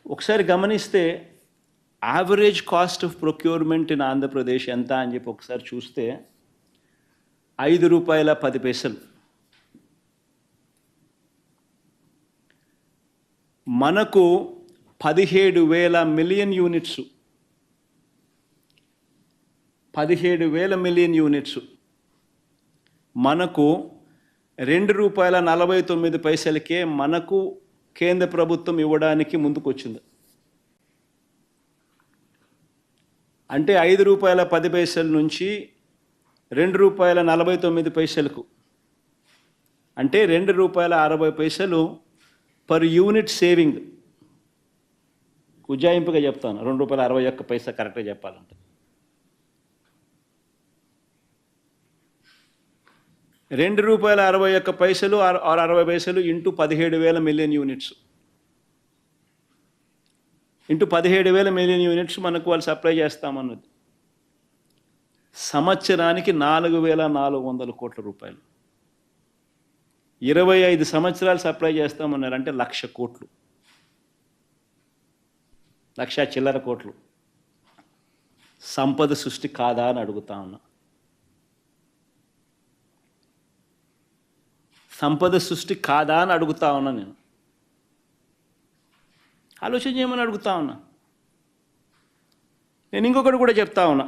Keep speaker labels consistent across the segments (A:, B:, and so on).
A: ఒకసారి గమనిస్తే average cost of procurement in Andhra Pradesh ఎంత అని చెప్పి ఒకసారి చూస్తే ₹5.10. మనకు 17,000 మిలియన్ యూనిట్స్ 17,000 మిలియన్ యూనిట్స్ మనకు ₹2.49 మనకు కేంద్ర ప్రభుత్వం ఇవ్వడానికి ముందుకొచ్చింది. అంటే ₹5.10 నుంచి ₹2.49 అంటే ₹2.60 పర్ యూనిట్ సేవింగ్. ఉజ్జాయింపుగా చెప్తాను, ₹2.61 కరెక్ట్గా చెప్పాలంటే. ₹2.61 or 60 into 17,000 million units into 17,000 million units మనకు వాళ్ళు సప్లై చేస్తామన్నది. సంవత్సరానికి ₹4,400 కోట్ల. 25 సంవత్సరాలు సప్లై చేస్తామన్నారు అంటే 1,00,000 కోట్లు, 1,00,000 చిల్లర కోట్లు. సంపద సృష్టి కాదా అని అడుగుతా ఉన్నా. సంపద సృష్టి కాదా అని అడుగుతా ఉన్నా. నేను ఆలోచన చేయమని అడుగుతా ఉన్నా. నేను ఇంకొకటి కూడా చెప్తా ఉన్నా.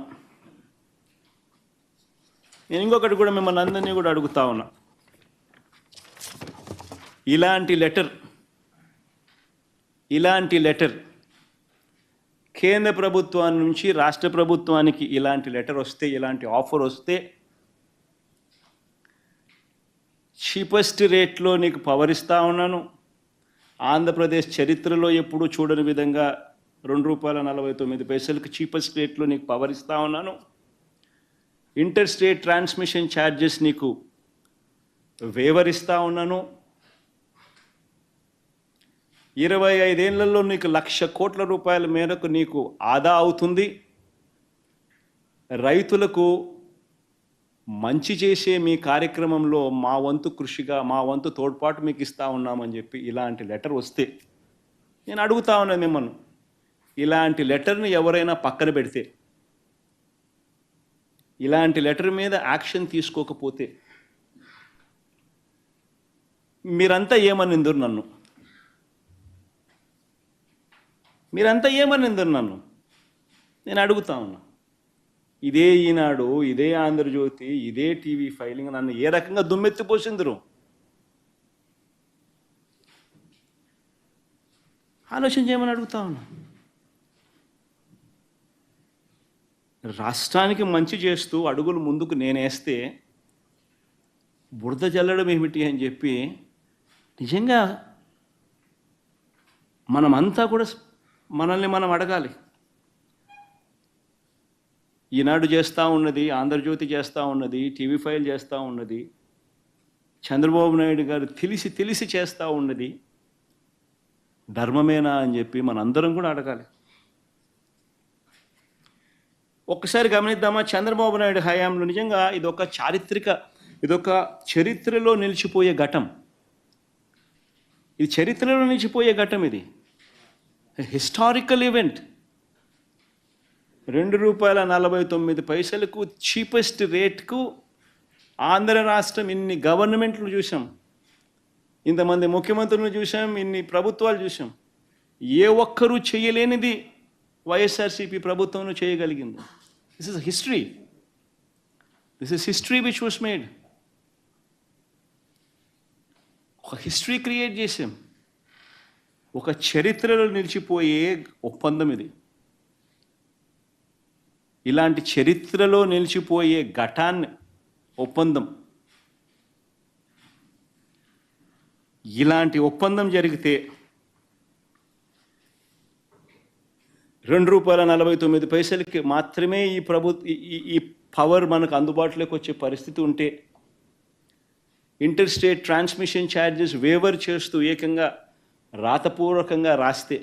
A: నేను ఇంకొకటి కూడా మిమ్మల్ని అందరినీ కూడా అడుగుతా ఉన్నా. ఇలాంటి లెటర్ కేంద్ర ప్రభుత్వాన్ని నుంచి రాష్ట్ర ప్రభుత్వానికి ఇలాంటి లెటర్ వస్తే, ఇలాంటి ఆఫర్ వస్తే, చీపెస్ట్ రేట్లో నీకు పవర్ ఇస్తా ఉన్నాను, ఆంధ్రప్రదేశ్ చరిత్రలో ఎప్పుడూ చూడని విధంగా ₹2.49 చీపెస్ట్ రేట్లో నీకు పవర్ ఇస్తా ఉన్నాను, ఇంటర్ స్టేట్ ట్రాన్స్మిషన్ ఛార్జెస్ నీకు వేవర్ ఇస్తా ఉన్నాను, 25 ఏళ్లలో నీకు ₹1,00,000 కోట్ల మేరకు నీకు ఆదా అవుతుంది, రైతులకు మంచి చేసే మీ కార్యక్రమంలో మా వంతు కృషిగా, మా వంతు తోడ్పాటు మీకు ఇస్తా ఉన్నామని చెప్పి ఇలాంటి లెటర్ వస్తే, నేను అడుగుతా ఉన్నా మిమ్మల్ని, ఇలాంటి లెటర్ని ఎవరైనా పక్కన పెడితే, ఇలాంటి లెటర్ మీద యాక్షన్ తీసుకోకపోతే మీరంతా ఏమనిందురు నన్ను? నేను అడుగుతా ఉన్నా. ఇదే ఈనాడు, ఇదే ఆంధ్రజ్యోతి, ఇదే టీవీ ఫైలింగ్ నన్ను ఏ రకంగా దుమ్మెత్తిపోసిందరు? ఆలోచన చేయమని అడుగుతా ఉన్నా. రాష్ట్రానికి మంచి చేస్తూ అడుగులు ముందుకు నేనేస్తే బురద జల్లడం ఏమిటి అని చెప్పి నిజంగా మనమంతా కూడా మనల్ని మనం అడగాలి. ఈనాడు చేస్తూ ఉన్నది, ఆంధ్రజ్యోతి చేస్తూ ఉన్నది, టీవీ ఫైల్ చేస్తూ ఉన్నది, చంద్రబాబు నాయుడు గారు తెలిసి చేస్తూ ఉన్నది ధర్మమేనా అని చెప్పి మనందరం కూడా అడగాలి. ఒక్కసారి గమనిద్దామా, చంద్రబాబు నాయుడు హయాంలో నిజంగా ఇదొక చరిత్రలో నిలిచిపోయే ఘటం. ఇది చరిత్రలో నిలిచిపోయే ఘటం. ఇది హిస్టారికల్ ఈవెంట్. ₹2.49 చీపెస్ట్ రేట్కు ఆంధ్ర రాష్ట్రం ఇన్ని గవర్నమెంట్లు చూసాం, ఇంతమంది ముఖ్యమంత్రులను చూసాం, ఇన్ని ప్రభుత్వాలు చూసాం. ఏ ఒక్కరూ చేయలేనిది వైఎస్ఆర్సీపీ ప్రభుత్వం చేయగలిగింది. This is history which was made. ఒక హిస్టరీ క్రియేట్ చేసాం. ఒక చరిత్రలో నిలిచిపోయే ఒప్పందం ఇది. ఇలాంటి చరిత్రలో నిలిచిపోయే ఒప్పందం, ఇలాంటి ఒప్పందం జరిగితే ₹2.49 మాత్రమే ఈ పవర్ మనకు అందుబాటులోకి వచ్చే పరిస్థితి ఉంటే, inter state transmission charges waiver చేస్తూ ఏకంగా రాతపూర్వకంగా రాస్తే,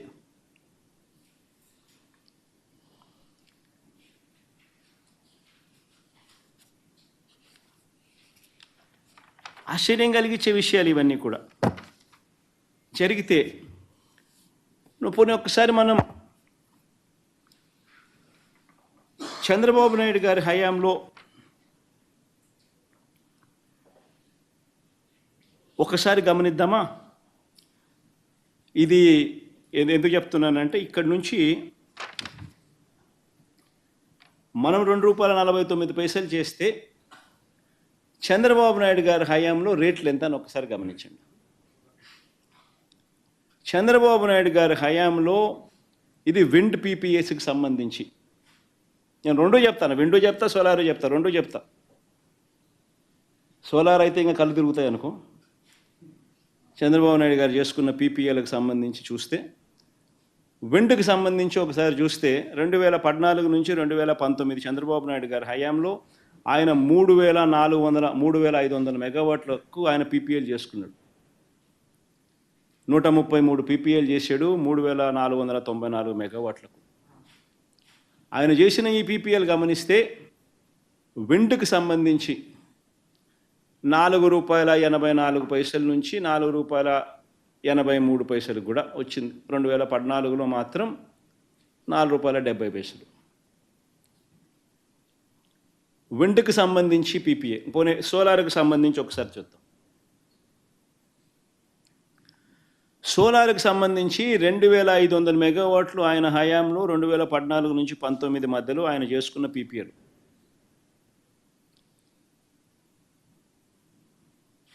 A: ఆశ్చర్యం కలిగించే విషయాలు ఇవన్నీ కూడా జరిగితే పోనీ ఒక్కసారి మనం చంద్రబాబు నాయుడు గారి హయాంలో ఒకసారి గమనిద్దామా? ఇది ఎందుకు చెప్తున్నానంటే, ఇక్కడి నుంచి మనం ₹2.49 చేస్తే చంద్రబాబు నాయుడు గారి హయాంలో రేట్లు ఎంత అని ఒకసారి గమనించండి. చంద్రబాబు నాయుడు గారి హయాంలో ఇది విండ్ పీపీఎస్కి సంబంధించి, నేను రెండూ చెప్తాను, విండో చెప్తా, సోలారు చెప్తా, రెండూ చెప్తా. సోలార్ అయితే ఇంకా కళ్ళు తిరుగుతాయి అనుకో. చంద్రబాబు నాయుడు గారు చేసుకున్న పీపీఎలకు సంబంధించి చూస్తే, విండ్కి సంబంధించి ఒకసారి చూస్తే 2014 నుంచి 2019 చంద్రబాబు నాయుడు గారి హయాంలో ఆయన 3,500 మెగావాట్లకు ఆయన పీపీఎల్ చేసుకున్నాడు. 133 పీపీఎల్ చేశాడు 3,494 మెగావాట్లకు. ఆయన చేసిన ఈ పీపీఎల్ గమనిస్తే విండ్కి సంబంధించి ₹4.84 నుంచి ₹4.83 కూడా వచ్చింది. 2014లో మాత్రం ₹4.70. విండ్కి సంబంధించి పీపీఏ. పోనీ సోలార్కి సంబంధించి ఒకసారి చూద్దాం. సోలార్కి సంబంధించి 2,500 మెగావాట్లు ఆయన హయాంలో 2014 నుంచి 19 మధ్యలో ఆయన చేసుకున్న పీపీఎల్.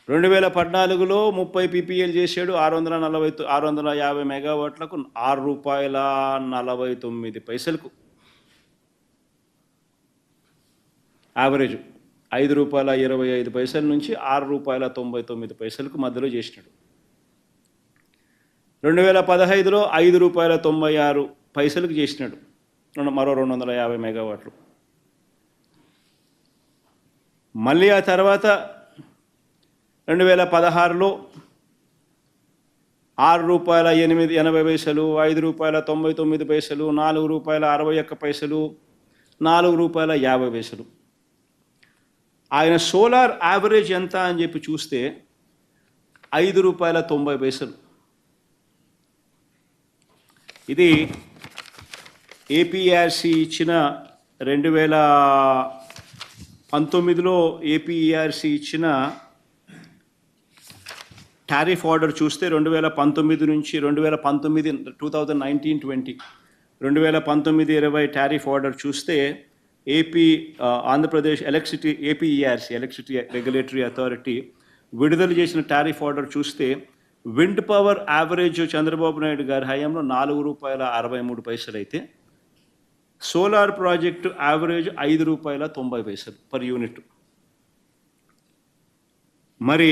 A: 2014లో 30 పీపీఎల్ చేశాడు 650 మెగావాట్లకు ₹6.49 యావరేజ్. ₹5.25 నుంచి ₹6.99 మధ్యలో చేసినాడు. 2015లో ₹5.96 చేసినాడు, మరో 250 మెగావాట్లు. మళ్ళీ ఆ తర్వాత 2016లో ₹6.80, ₹5.99, ₹4.61, ₹4.50. ఆయన సోలార్ యావరేజ్ ఎంత అని చెప్పి చూస్తే ₹5.90. ఇది ఏపీఆర్సీ ఇచ్చిన 2019లో ఏపీఆర్సీ ఇచ్చిన టారిఫ్ ఆర్డర్ చూస్తే 2019 నుంచి 2019-20 టారిఫ్ ఆర్డర్ చూస్తే Andhra Pradesh APERC electricity regulatory authority విడుదల చేసిన టారిఫ్ ఆర్డర్ చూస్తే wind power average Chandrababu Naidu గారి హయాంలో ₹4.63 అయితే solar project average ₹5.90 per unit. మరి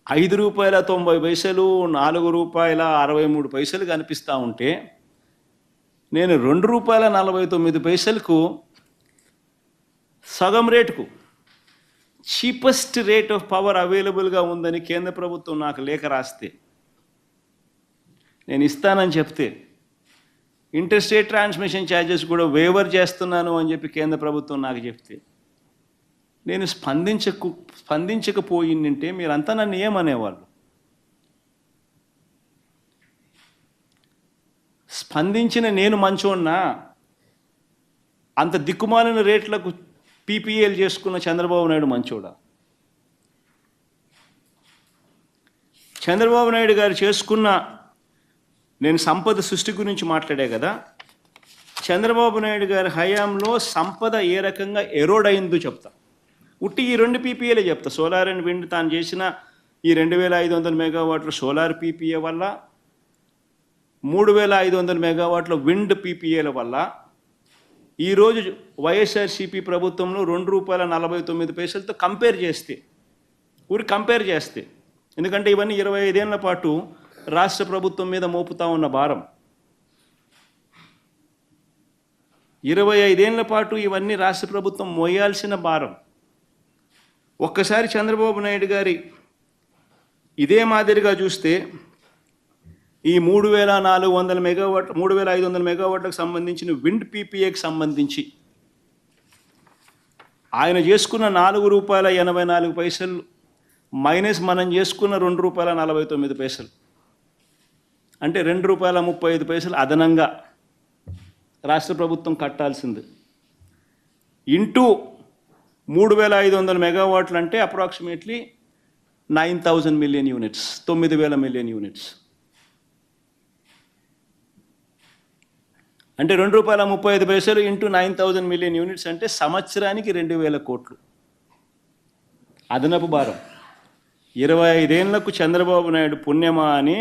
A: ₹5.90, ₹4.63 కనిపిస్తూ ఉంటే నేను ₹2.49కు సగం రేటుకు చీపెస్ట్ రేట్ ఆఫ్ పవర్ అవైలబుల్గా ఉందని కేంద్ర ప్రభుత్వం నాకు లేఖ రాస్తే, నేను ఇస్తానని చెప్తే, ఇంటర్స్టేట్ ట్రాన్స్మిషన్ ఛార్జెస్ కూడా వేవర్ చేస్తున్నాను అని చెప్పి కేంద్ర ప్రభుత్వం నాకు చెప్తే, నేను స్పందించకపోయిందంటే మీరంతా నన్ను ఏమనేవాళ్ళు? స్పందించిన నేను మంచోన్నా? అంత దిక్కుమాలిన రేట్లకు పీపీఎల్ చేసుకున్న చంద్రబాబు నాయుడు మంచోడా? చంద్రబాబు నాయుడు గారు చేసుకున్న, నేను సంపద సృష్టి గురించి మాట్లాడే కదా, చంద్రబాబు నాయుడు గారి హయాంలో సంపద ఏ రకంగా ఎరోడ్ అయిందో చెప్తా. ఉట్టి ఈ 2 పీపీఏలే చెప్తా. సోలార్ అండ్ విండ్ తాను చేసిన ఈ 2,500 మెగావాట్ల సోలార్ పీపీఏ వల్ల, 3,500 మెగావాట్ల విండ్ పీపీఏల వల్ల ఈరోజు వైఎస్ఆర్సీపీ ప్రభుత్వంలో ₹2.49తో కంపేర్ చేస్తే, ఎందుకంటే ఇవన్నీ 25 ఏళ్ల పాటు రాష్ట్ర ప్రభుత్వం మీద మోపుతా ఉన్న భారం. 25 ఏళ్ల పాటు ఇవన్నీ రాష్ట్ర ప్రభుత్వం మోయాల్సిన భారం. ఒక్కసారి చంద్రబాబు నాయుడు గారి ఇదే మాదిరిగా చూస్తే ఈ 3,500 మెగావాట్లకు సంబంధించిన విండ్ పీపీఏకి సంబంధించి ఆయన చేసుకున్న ₹4.84 మైనస్ మనం చేసుకున్న ₹2.49, అంటే ₹2.35 అదనంగా రాష్ట్ర ప్రభుత్వం కట్టాల్సింది. ఇంటూ 3,500 మెగావాట్లు అంటే approximately 9,000 million units, 9,000 million units. అంటే ₹2.35 ఇంటూ 9,000 మిలియన్ యూనిట్స్ అంటే సంవత్సరానికి 2,000 కోట్లు అదనపు భారం. 25 ఏళ్లకు చంద్రబాబు నాయుడు పుణ్యమా అని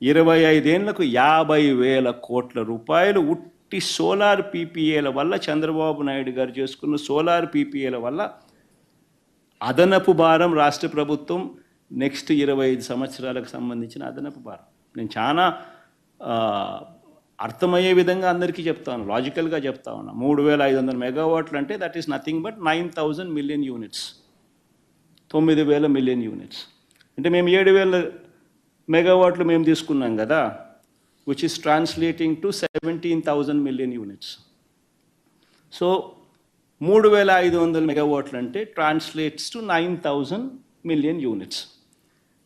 A: 25 ఏళ్లకు 50,000 కోట్ల రూపాయలు ఉట్టి సోలార్ పీపీఏల వల్ల, చంద్రబాబు నాయుడు గారు చేసుకున్న సోలార్ పీపీఏల వల్ల అదనపు భారం రాష్ట్ర ప్రభుత్వం నెక్స్ట్ 25 సంవత్సరాలకు సంబంధించిన అదనపు భారం. నేను చాలా అర్థమయ్యే విధంగా అందరికీ చెప్తాను, లాజికల్గా చెప్తా ఉన్నా. 3,500 మెగావాట్లు అంటే that is nothing but 9,000 million units, 9,000 million units. అంటే మేము 7,000 మెగావాట్లు మేము తీసుకున్నాం కదా, which is translating to 17,000 million units. So 3,500 మెగావాట్లు అంటే ట్రాన్స్లేట్స్ టు 9,000 మిలియన్ యూనిట్స్.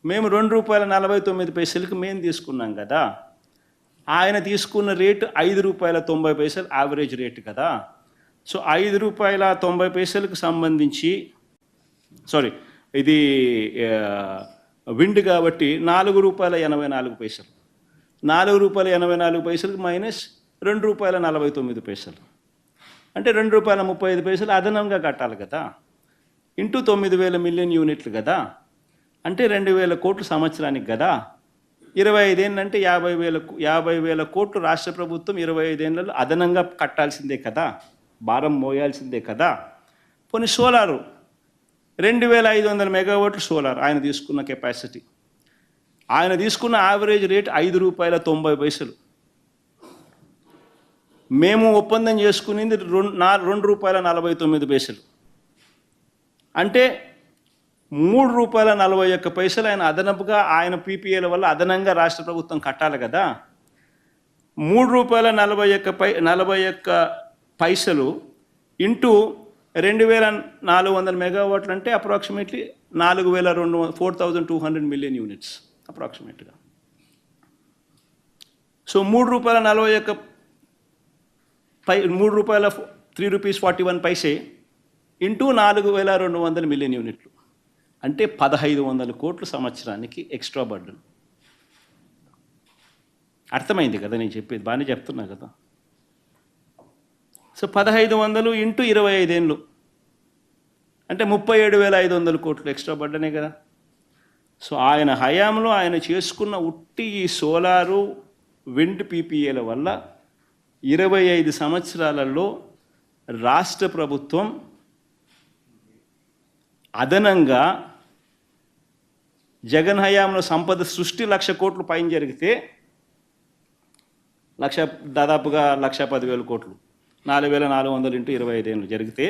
A: మేము ₹2.49 మేము తీసుకున్నాం కదా, ఆయన తీసుకున్న రేటు ₹5.90 యావరేజ్ రేటు కదా. సో ₹5.90 సంబంధించి, సారీ ఇది విండ్ కాబట్టి ₹4.84, ₹4.84 మైనస్ ₹2.49 అంటే ₹2.35 అదనంగా కట్టాలి కదా, ఇంటూ 9,000 మిలియన్ యూనిట్లు కదా, అంటే 2,000 కోట్లు సంవత్సరానికి కదా. 25 ఏళ్ళు అంటే 50,000 కోట్లు రాష్ట్ర ప్రభుత్వం 25 ఏళ్ళలో అదనంగా కట్టాల్సిందే కదా, భారం మోయాల్సిందే కదా. పోనీ సోలారు 2,500 మెగావాట్లు సోలార్ ఆయన తీసుకున్న కెపాసిటీ, ఆయన తీసుకున్న యావరేజ్ రేట్ ₹5.90. మేము ఒప్పందం చేసుకునేది ₹2.49. అంటే ₹3.41 ఆయన అదనపుగా ఆయన పీపీఏల వల్ల అదనంగా రాష్ట్ర ప్రభుత్వం కట్టాలి కదా. ₹3.41 ఇంటూ 2,400 మెగావాట్లు అంటే అప్రాక్సిమేట్లీ 4,200 మిలియన్ యూనిట్స్ అప్రాక్సిమేట్గా. సో ₹3.41 ఇంటూ 4,200 మిలియన్ యూనిట్లు అంటే 1,500 కోట్లు సంవత్సరానికి ఎక్స్ట్రా బర్డన్. అర్థమైంది కదా నేను చెప్పేది, బాగానే చెప్తున్నా కదా. సో 1,500 ఇంటూ 25 ఏళ్ళు అంటే 37,500 కోట్లు ఎక్స్ట్రా బర్డనే కదా. సో ఆయన హయాంలో ఆయన చేసుకున్న ఉట్టి ఈ సోలారు విండ్ పీపీఏల వల్ల 25 సంవత్సరాలలో రాష్ట్ర ప్రభుత్వం అదనంగా జగన్ హయాంలో సంపద సృష్టి 1,00,000 కోట్లు పైన జరిగితే దాదాపుగా 1,10,000 కోట్లు, 4,400 ఇంటూ 25 ఏళ్ళు జరిగితే,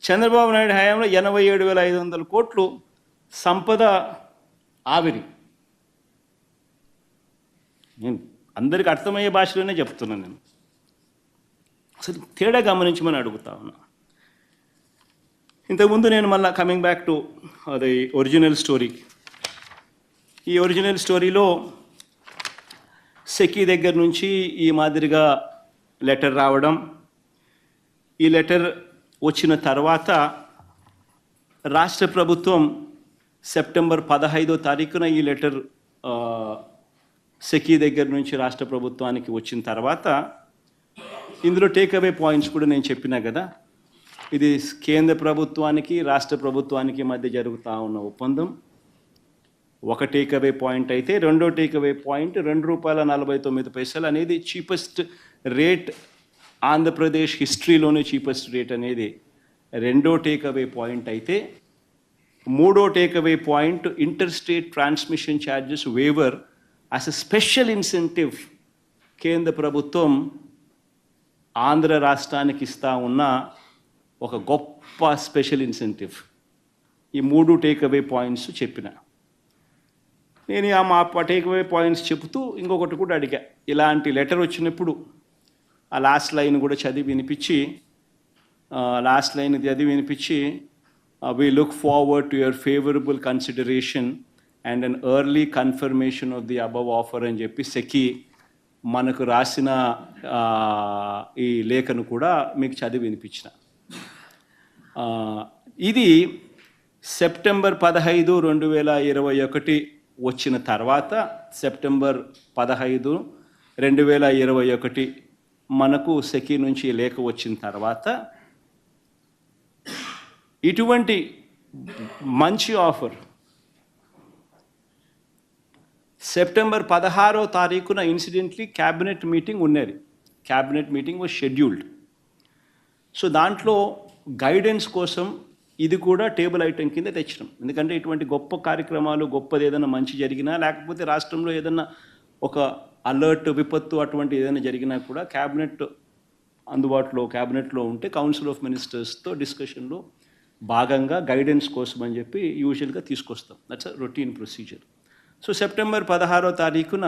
A: చంద్రబాబు నాయుడు హయాంలో 87,500 కోట్లు సంపద ఆవిరి. నేను అందరికీ అర్థమయ్యే భాషలోనే చెప్తున్నాను. నేను అసలు తేడా గమనించమని అడుగుతా ఉన్నా. ఇంతకుముందు నేను మళ్ళీ coming back to the original story. ఈ ఒరిజినల్ స్టోరీలో సెకీ దగ్గర నుంచి ఈ మాదిరిగా లెటర్ రావడం, ఈ లెటర్ వచ్చిన తర్వాత రాష్ట్ర ప్రభుత్వం సెప్టెంబర్ 15వ తారీఖున ఈ లెటర్ సెకీ దగ్గర నుంచి రాష్ట్ర ప్రభుత్వానికి వచ్చిన తర్వాత ఇందులో టేక్అవే పాయింట్స్ కూడా నేను చెప్పినా కదా. ఇది కేంద్ర ప్రభుత్వానికి రాష్ట్ర ప్రభుత్వానికి మధ్య జరుగుతూ ఉన్న ఒప్పందం. ఒక టేక్అవే పాయింట్ అయితే, రెండో టేక్అవే పాయింట్ ₹2.49 అనేది cheapest rate, Andhra Pradesh హిస్టరీలోనే cheapest rate అనేది రెండో టేక్అవే పాయింట్ అయితే, మూడో takeaway point inter state transmission charges waiver as a special incentive కేంద్ర ప్రభుత్వం ఆంధ్ర రాష్ట్రానికి ఇస్తా ఉన్న ఒక గొప్ప స్పెషల్ ఇన్సెంటివ్. ఈ మూడు టేక్అవే పాయింట్స్ చెప్పిన. నేను మా టేక్అవే పాయింట్స్ చెబుతూ ఇంకొకటి కూడా అడిగా. ఇలాంటి లెటర్ వచ్చినప్పుడు ఆ లాస్ట్ లైన్ కూడా చదివి వినిపించి we look forward to your favorable consideration and an early confirmation of the above offer అని చెప్పి సెకి మనకు రాసిన ఈ లేఖను కూడా మీకు చదివి వినిపించిన. ఇది సెప్టెంబర్ 15, 2021 వచ్చిన తర్వాత, సెప్టెంబర్ 15, 2021 మనకు సెకి నుంచి లేఖ వచ్చిన తర్వాత ఇటువంటి మంచి ఆఫర్ సెప్టెంబర్ 16వ తారీఖున ఇన్సిడెంట్లీ క్యాబినెట్ మీటింగ్ ఉన్నది. Cabinet meeting was scheduled. So దాంట్లో గైడెన్స్ కోసం ఇది కూడా టేబుల్ ఐటెం కింద తెచ్చినాం. ఎందుకంటే ఇటువంటి గొప్ప కార్యక్రమాలు, గొప్పది ఏదైనా మంచి జరిగినా, లేకపోతే రాష్ట్రంలో ఏదైనా ఒక అలర్ట్, విపత్తు అటువంటి ఏదైనా జరిగినా కూడా క్యాబినెట్లో ఉంటే కౌన్సిల్ ఆఫ్ మినిస్టర్స్తో డిస్కషన్లో భాగంగా గైడెన్స్ కోసం అని చెప్పి యూజువల్గా తీసుకొస్తాం. That's a routine procedure. So September 16వ తారీఖున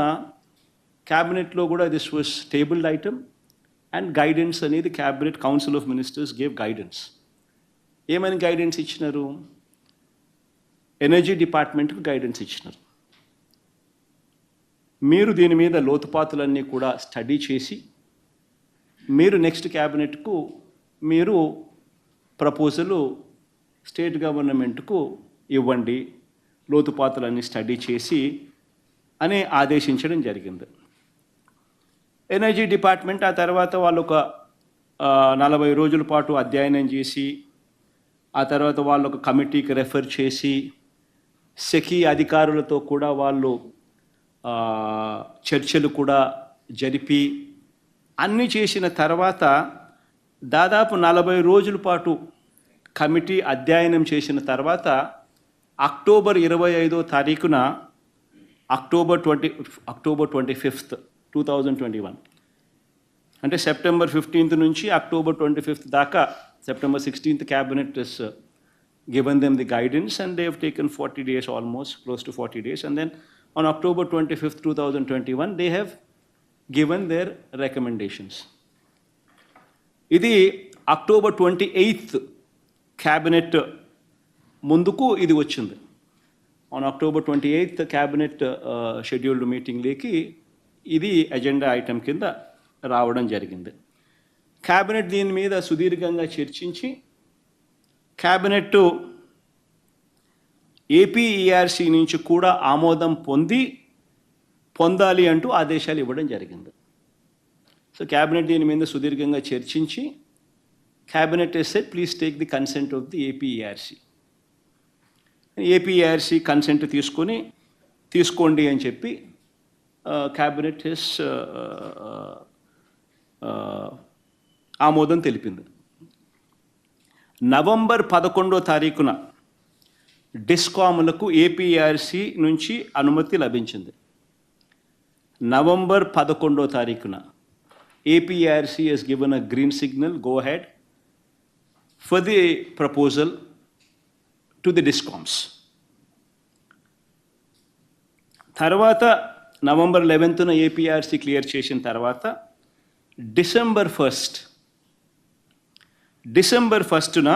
A: క్యాబినెట్లో కూడా this was tabled item and guidance అనేది cabinet council of ministers gave guidance. ఏమని గైడెన్స్ ఇచ్చినారు? ఎనర్జీ డిపార్ట్మెంట్కి గైడెన్స్ ఇచ్చినారు. మీరు దీని మీద లోతుపాతులన్నీ కూడా స్టడీ చేసి మీరు నెక్స్ట్ క్యాబినెట్కు మీరు ప్రపోజలు స్టేట్ గవర్నమెంట్కు ఇవ్వండి, లోతుపాతులన్నీ స్టడీ చేసి అని ఆదేశించడం జరిగింది. ఎనర్జీ డిపార్ట్మెంట్ ఆ తర్వాత వాళ్ళు ఒక 40 రోజుల పాటు అధ్యయనం చేసి, ఆ తర్వాత వాళ్ళు ఒక కమిటీకి రెఫర్ చేసి, సెకి అధికారులతో కూడా వాళ్ళు చర్చలు కూడా జరిపి అన్నీ చేసిన తర్వాత దాదాపు 40 రోజుల పాటు కమిటీ అధ్యయనం చేసిన తర్వాత అక్టోబర్ 25వ తారీఖున అక్టోబర్ 25th, 2021 అంటే సెప్టెంబర్ 15th నుంచి అక్టోబర్ 25th దాకా, September 16th cabinet is given them the guidance and they have taken 40 days, almost close to 40 days, and then on October 25th, 2021 they have given their recommendations. ఇది October 28th cabinet ముందుకు ఇది వచ్చింది. On October 28th cabinet scheduled మీటింగ్లోకి ఇది agenda item కింద రావడం జరిగింది. Cabinet దీని మీద సుదీర్ఘంగా చర్చించి క్యాబినెట్ ఏపీఈఆర్సీ నుంచి కూడా ఆమోదం పొందాలి అంటూ ఆదేశాలు ఇవ్వడం జరిగింది. సో క్యాబినెట్ దీని మీద సుదీర్ఘంగా చర్చించి cabinet has said please take the consent of the APERC. APERC consent తీసుకోండి అని చెప్పి క్యాబినెట్ ఆమోదం తెలిపింది. నవంబర్ 11వ తారీఖున డిస్కాములకు ఏపీఆర్సీ నుంచి అనుమతి లభించింది. నవంబర్ 11వ తారీఖున APRC has given a green signal, go ahead for the proposal to the discoms. తర్వాత నవంబర్ 11న ఏపీఆర్సీ క్లియర్ చేసిన తర్వాత డిసెంబర్ 1న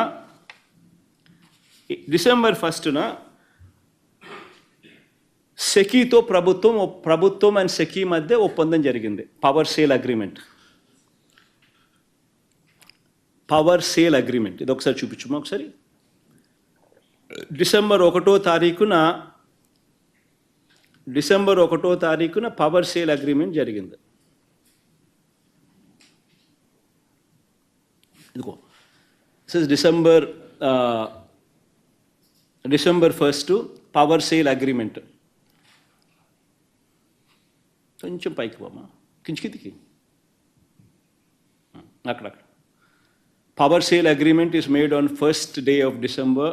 A: సెకీతో ప్రభుత్వం అండ్ సెకీ మధ్య ఒప్పందం జరిగింది. Power sale agreement. ఇది ఒకసారి చూపించమా ఒకసారి. డిసెంబర్ 1వ తారీఖున పవర్ సేల్ అగ్రిమెంట్ జరిగింది. ఇదిగో December 1st power sale agreement. కొంచెం పైకి పోమా, కిందికి అక్కడ. Power sale agreement is made on 1st day of December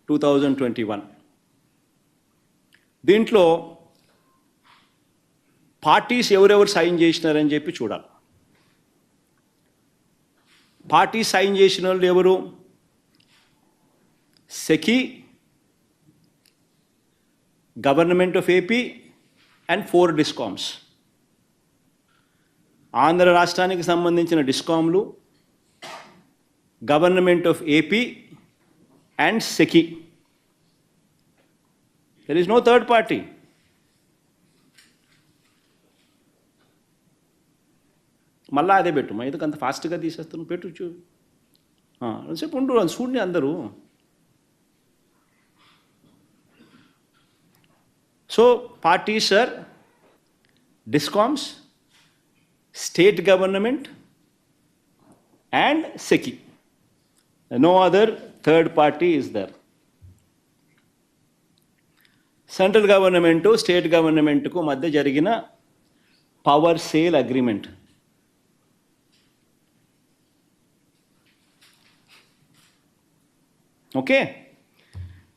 A: 2021. దీంట్లో పార్టీస్ ఎవరెవరు సైన్ చేసినారని చెప్పి చూడాలి. పార్టీ సైన్ చేసిన వాళ్ళు ఎవరు? SECI, government of AP and 4 discoms. Andhra రాష్ట్రానికి సంబంధించిన డిస్కామ్లు, government of AP and SECI. There is no third party. మళ్ళా అదే పెట్టు, మా ఎందుకు అంత ఫాస్ట్గా తీసేస్తున్నాను, పెట్టు చూ సేపు ఉండు, అది చూడండి అందరూ. So parties are discoms, state government and SECI. No other third party is there. Central government state గవర్నమెంట్కు మధ్య జరిగిన పవర్ సేల్ అగ్రిమెంట్. ఓకే,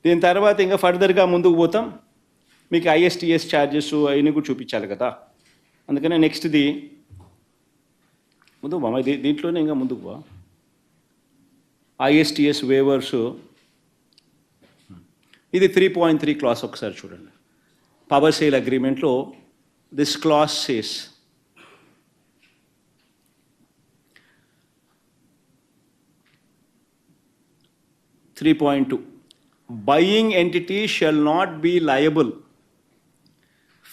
A: దీని తర్వాత ఇంకా ఫర్దర్గా ముందుకు పోతాం. మీకు ISTS ఛార్జెస్ అవన్నీ కూడా చూపించాలి కదా, అందుకనే నెక్స్ట్ది ముందుకు బా, దీంట్లోనే ఇంకా ముందుకు బా. ISTS వేవర్స్, ఇది 3.3 క్లాస్ ఒకసారి చూడండి. పవర్ సేల్ అగ్రిమెంట్లో this clause says, buying entity shall not be liable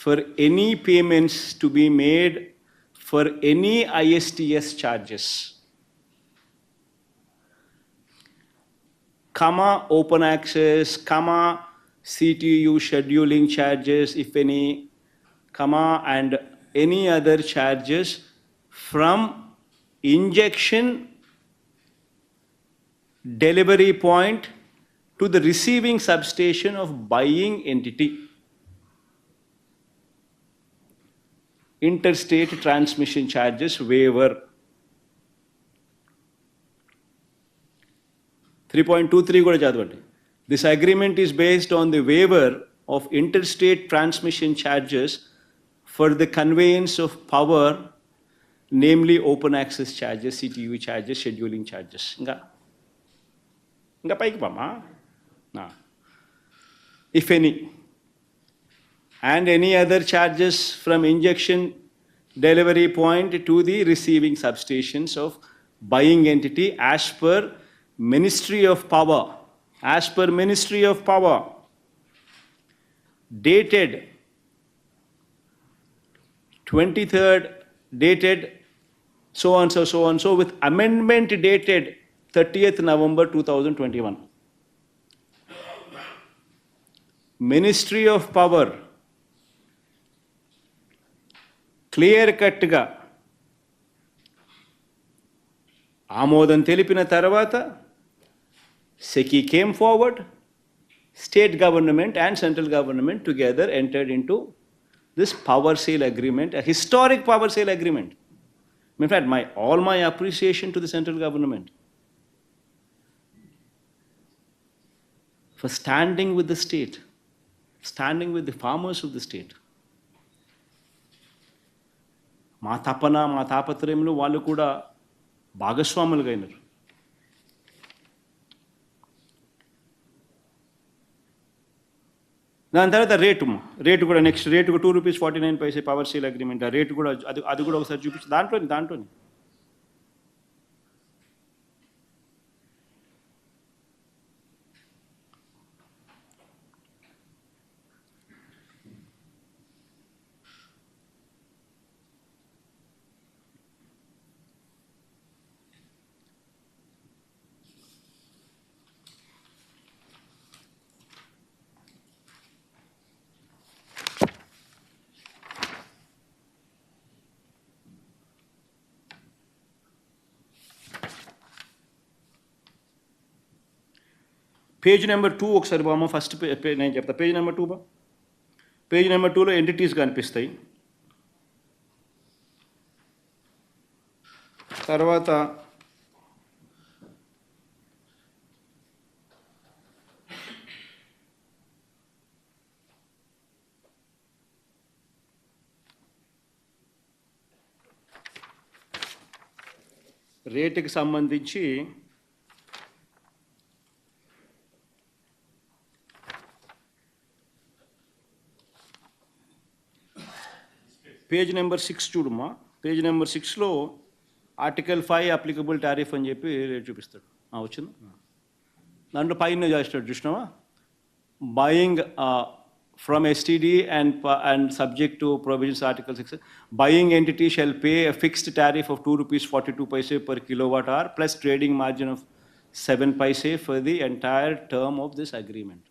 A: for any payments to be made for any ISTS charges, comma open access, comma CTU scheduling charges if any, comma and any other charges from injection delivery point to the receiving substation of buying entity. Interstate transmission charges waiver. 3.23 కూడా చదవండి. This agreement is based on the waiver of interstate transmission charges for the conveyance of power, namely open access charges, CTU charges, scheduling charges. ఇంకా పైకి పామా. If any, and any other charges from injection delivery point to the receiving substations of buying entity as per Ministry of Power, dated 23rd, dated so and so with amendment dated 30th November 2021. Ministry of Power clear కట్గా ఆమోదం తెలిపిన తర్వాత SECI came forward, state government and central government together entered into this power sale agreement, a historic power sale agreement. In fact, all my appreciation to the central government for standing with the state, standing with the farmers of the state. మా తపన, మా తాపత్రయంలో వాళ్ళు కూడా భాగస్వాములుగా అయినారు. దాని తర్వాత rate కూడా next rate ₹2.49 power sale agreement. ఆ రేటు కూడా అది కూడా ఒకసారి చూపించి దాంట్లోని పేజ్ నెంబర్ 2 ఒకసారి బామ్మ. ఫస్ట్ నేను చెప్తా, పేజ్ నెంబర్ 2 బా. పేజ్ నెంబర్ 2లో ఎంటిటీస్ కనిపిస్తాయి. తర్వాత రేటుకి సంబంధించి పేజ్ నెంబర్ 6 చూడమ్మా. పేజ్ నెంబర్ 6లో ఆర్టికల్ 5 అప్లికబుల్ టారిఫ్ అని చెప్పి రేట్ చూపిస్తాడు. వచ్చింది దాంట్లో పైన చేస్తాడు చూసినావా, buying from STD and subject to provisions Article 6, buying entity shall pay a fixed tariff of 2 rupees 42 paise per kilowatt hour plus trading margin of 7 paise for the entire term of this agreement.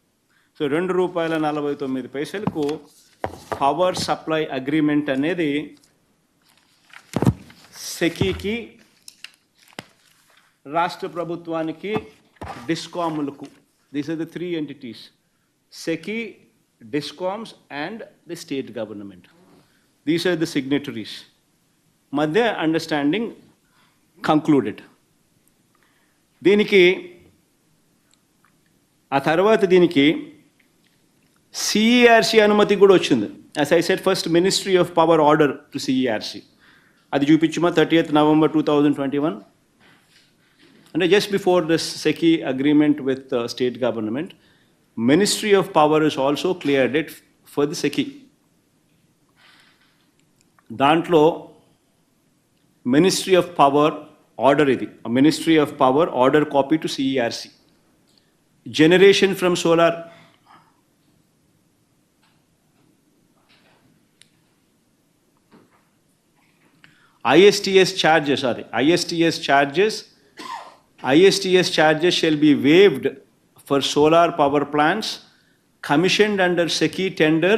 A: So ₹2.49 power supply agreement అనేది సెకీకి రాష్ట్ర ప్రభుత్వానికి డిస్కాములకు, these are the three entities, SECI, DISCOMs and the state government. These are the signatories. మధ్య understanding concluded. దీనికి ఆ తర్వాత దీనికి CERC అనుమతి కూడా వచ్చింది. As I said first ministry of power order to CERC, అది చూపించమా 30th November 2021, అంటే just before this SECI agreement with the state government, Ministry of Power is also cleared it for the SECI. దాంట్లో Ministry of Power order ఇది, Ministry of Power order copy to CERC. Generation from solar, ISTS charges shall be waived for solar power plants commissioned under SECI tender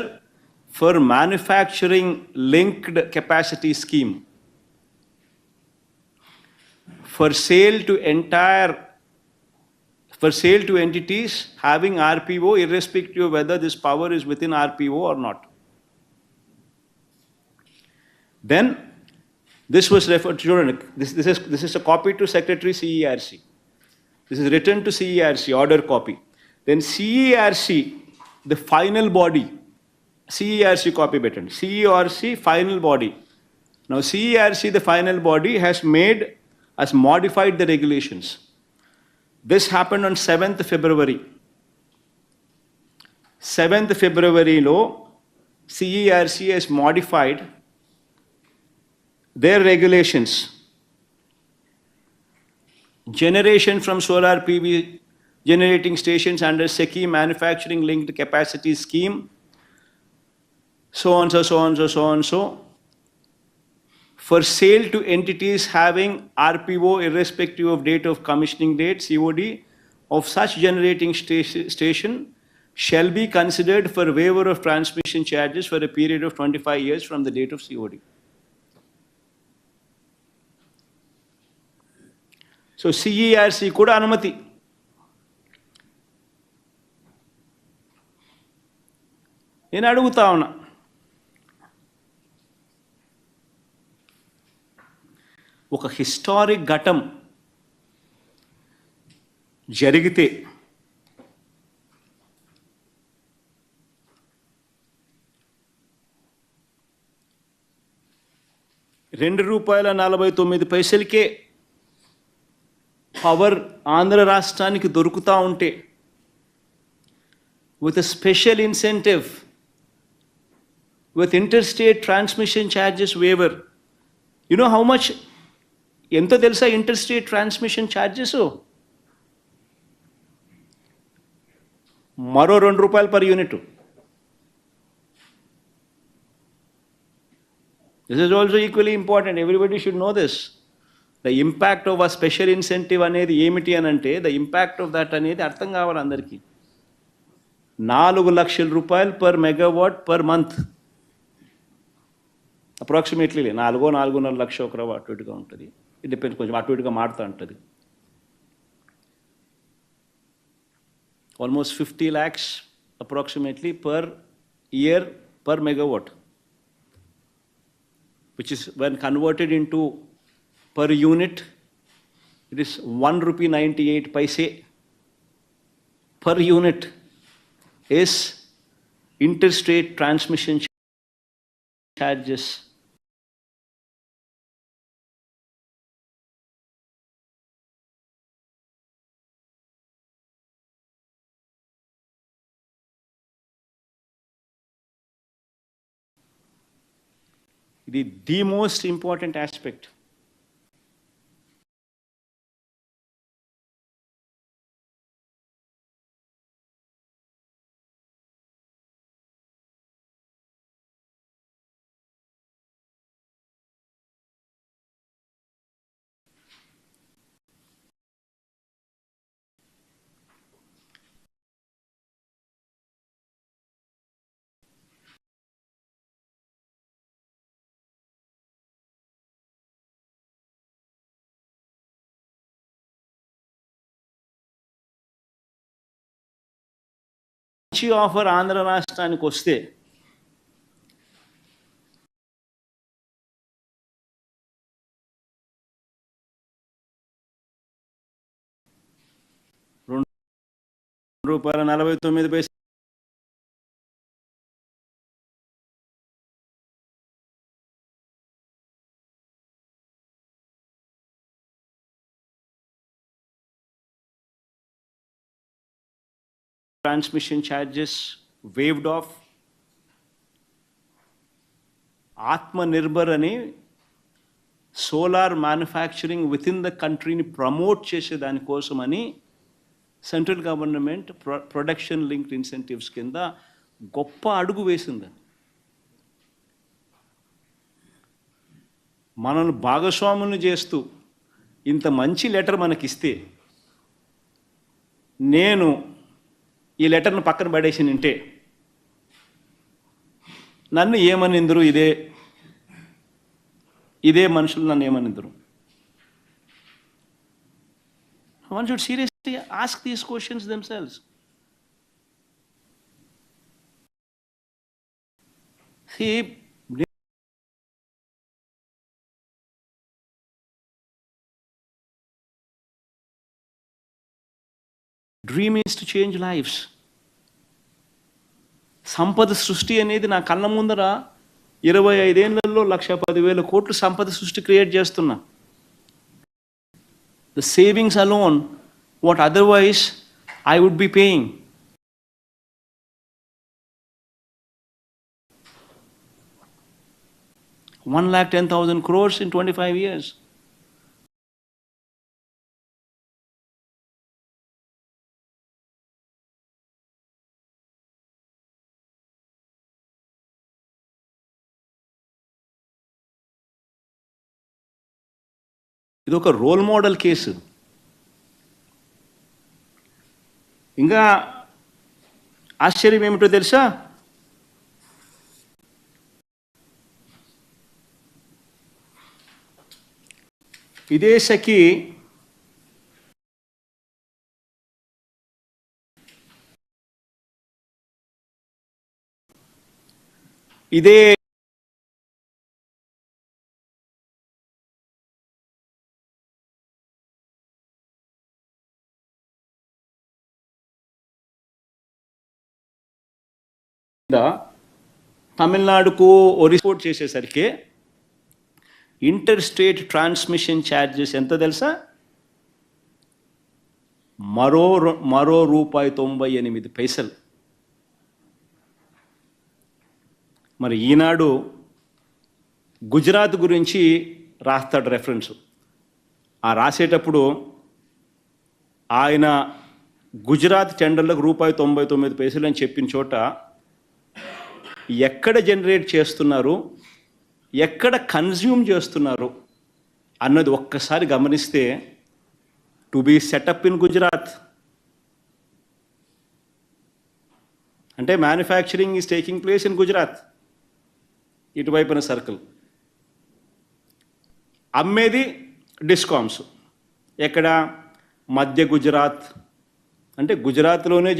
A: for manufacturing linked capacity scheme for sale to entities having RPO irrespective of whether this power is within RPO or not. Then this was referred to, this is a copy to Secretary CERC. This is written to CERC, order copy. Then CERC, the final body, CERC copy button, CERC final body. Now CERC, the final body, has modified the regulations. This happened on 7th February. 7th February law, CERC has modified their regulations. Generation from solar PV generating stations under SECI manufacturing linked capacity scheme, so on, for sale to entities having RPO irrespective of date of commissioning date, COD, of such generating station shall be considered for waiver of transmission charges for a period of 25 years from the date of COD. So CERC కూడా అనుమతి. నేను అడుగుతా ఉన్నా, ఒక historic ఘటం జరిగితే ₹2.49 power Andhra రాష్ట్రానికి దొరుకుతూ ఉంటే, with a special incentive, with interstate transmission charges waiver. You know how much, ఎంత తెలుసా interstate transmission charges? మరో ₹2 per unit. This is also equally important. Everybody should know this. The impact of a special incentive అనేది ఏమిటి అని అంటే, the impact of that అనేది అర్థం కావాలి అందరికీ. ₹4 లక్షల per megawatt per month. Approximately 4.5 లక్షలు ఒక అటు ఇటుగా ఉంటుంది. ఇట్ డిపెండ్స్, కొంచెం అటు ఇటుగా మారుతూ ఉంటుంది. Almost 50 lakhs approximately per year per megawatt, which is when converted into per unit, it is ₹1.98 per unit is interstate transmission charges. The most important aspect. మంచి ఆఫర్ ఆంధ్ర రాష్ట్రానికి వస్తే ₹2.49 transmission charges waived off. Atmanirbhar అని solar manufacturing within the కంట్రీని promote చేసే దానికోసమని central government production linked incentives కింద గొప్ప అడుగు వేసింది. మనల్ని భాగస్వాములను చేస్తూ ఇంత మంచి లెటర్ మనకిస్తే నేను ఈ లెటర్ను పక్కన పడేసి నింటే నన్ను ఏమనిందరు, ఇదే మనుషులు నన్ను ఏమనిందరు? One should seriously ask these questions themselves. See, dream is to change lives. సంపద సృష్టి అనేది నా కళ్ళ ముందర 25 ఏళ్లలో 1,10,000 కోట్లు సంపద సృష్టి క్రియేట్ చేస్తున్నా. The savings alone, what otherwise I would be paying. ₹1,10,000 crores in 25 years. ఇది ఒక రోల్ మోడల్ కేసు. ఇంకా ఆశ్చర్యం ఏమిటో తెలుసా? ఇదే సఖి ఇదే తమిళనాడుకు రిపోర్ట్ చేసేసరికి ఇంటర్ స్టేట్ ట్రాన్స్మిషన్ ఛార్జెస్ ఎంత తెలుసా? మరో ₹1.98. మరి ఈనాడు గుజరాత్ గురించి రాస్తాడు రెఫరెన్స్. ఆ రాసేటప్పుడు ఆయన గుజరాత్ టెండర్లకు ₹99 అని చెప్పిన చోట ఎక్కడ జనరేట్ చేస్తున్నారు, ఎక్కడ కన్జ్యూమ్ చేస్తున్నారు అన్నది ఒక్కసారి గమనిస్తే, to be set up in Gujarat అంటే manufacturing is taking place in Gujarat. ఇటువైపున సర్కిల్ అమ్మేది డిస్కామ్స్ ఎక్కడ? మధ్య గుజరాత్ అంటే గుజరాత్లోనే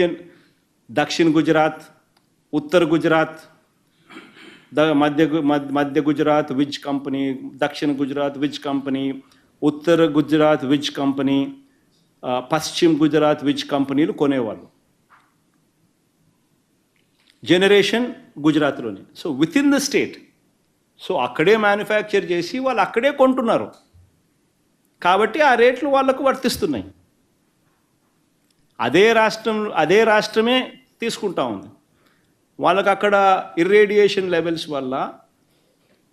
A: దక్షిణ గుజరాత్, ఉత్తర గుజరాత్, మధ్య గుజరాత్ విజ్ కంపెనీ, దక్షిణ గుజరాత్ విజ్ కంపెనీ, ఉత్తర గుజరాత్ విజ్ కంపెనీ, పశ్చిమ గుజరాత్ విజ్ కంపెనీలు కొనేవాళ్ళు. జనరేషన్ గుజరాత్లోనే. So within the state. So అక్కడే మ్యానుఫ్యాక్చర్ చేసి వాళ్ళు అక్కడే కొంటున్నారు కాబట్టి ఆ రేట్లు వాళ్ళకు వర్తిస్తున్నాయి. అదే రాష్ట్రమే తీసుకుంటా ఉంది. వాళ్ళకు అక్కడ ఇర్రేడియేషన్ లెవెల్స్ వల్ల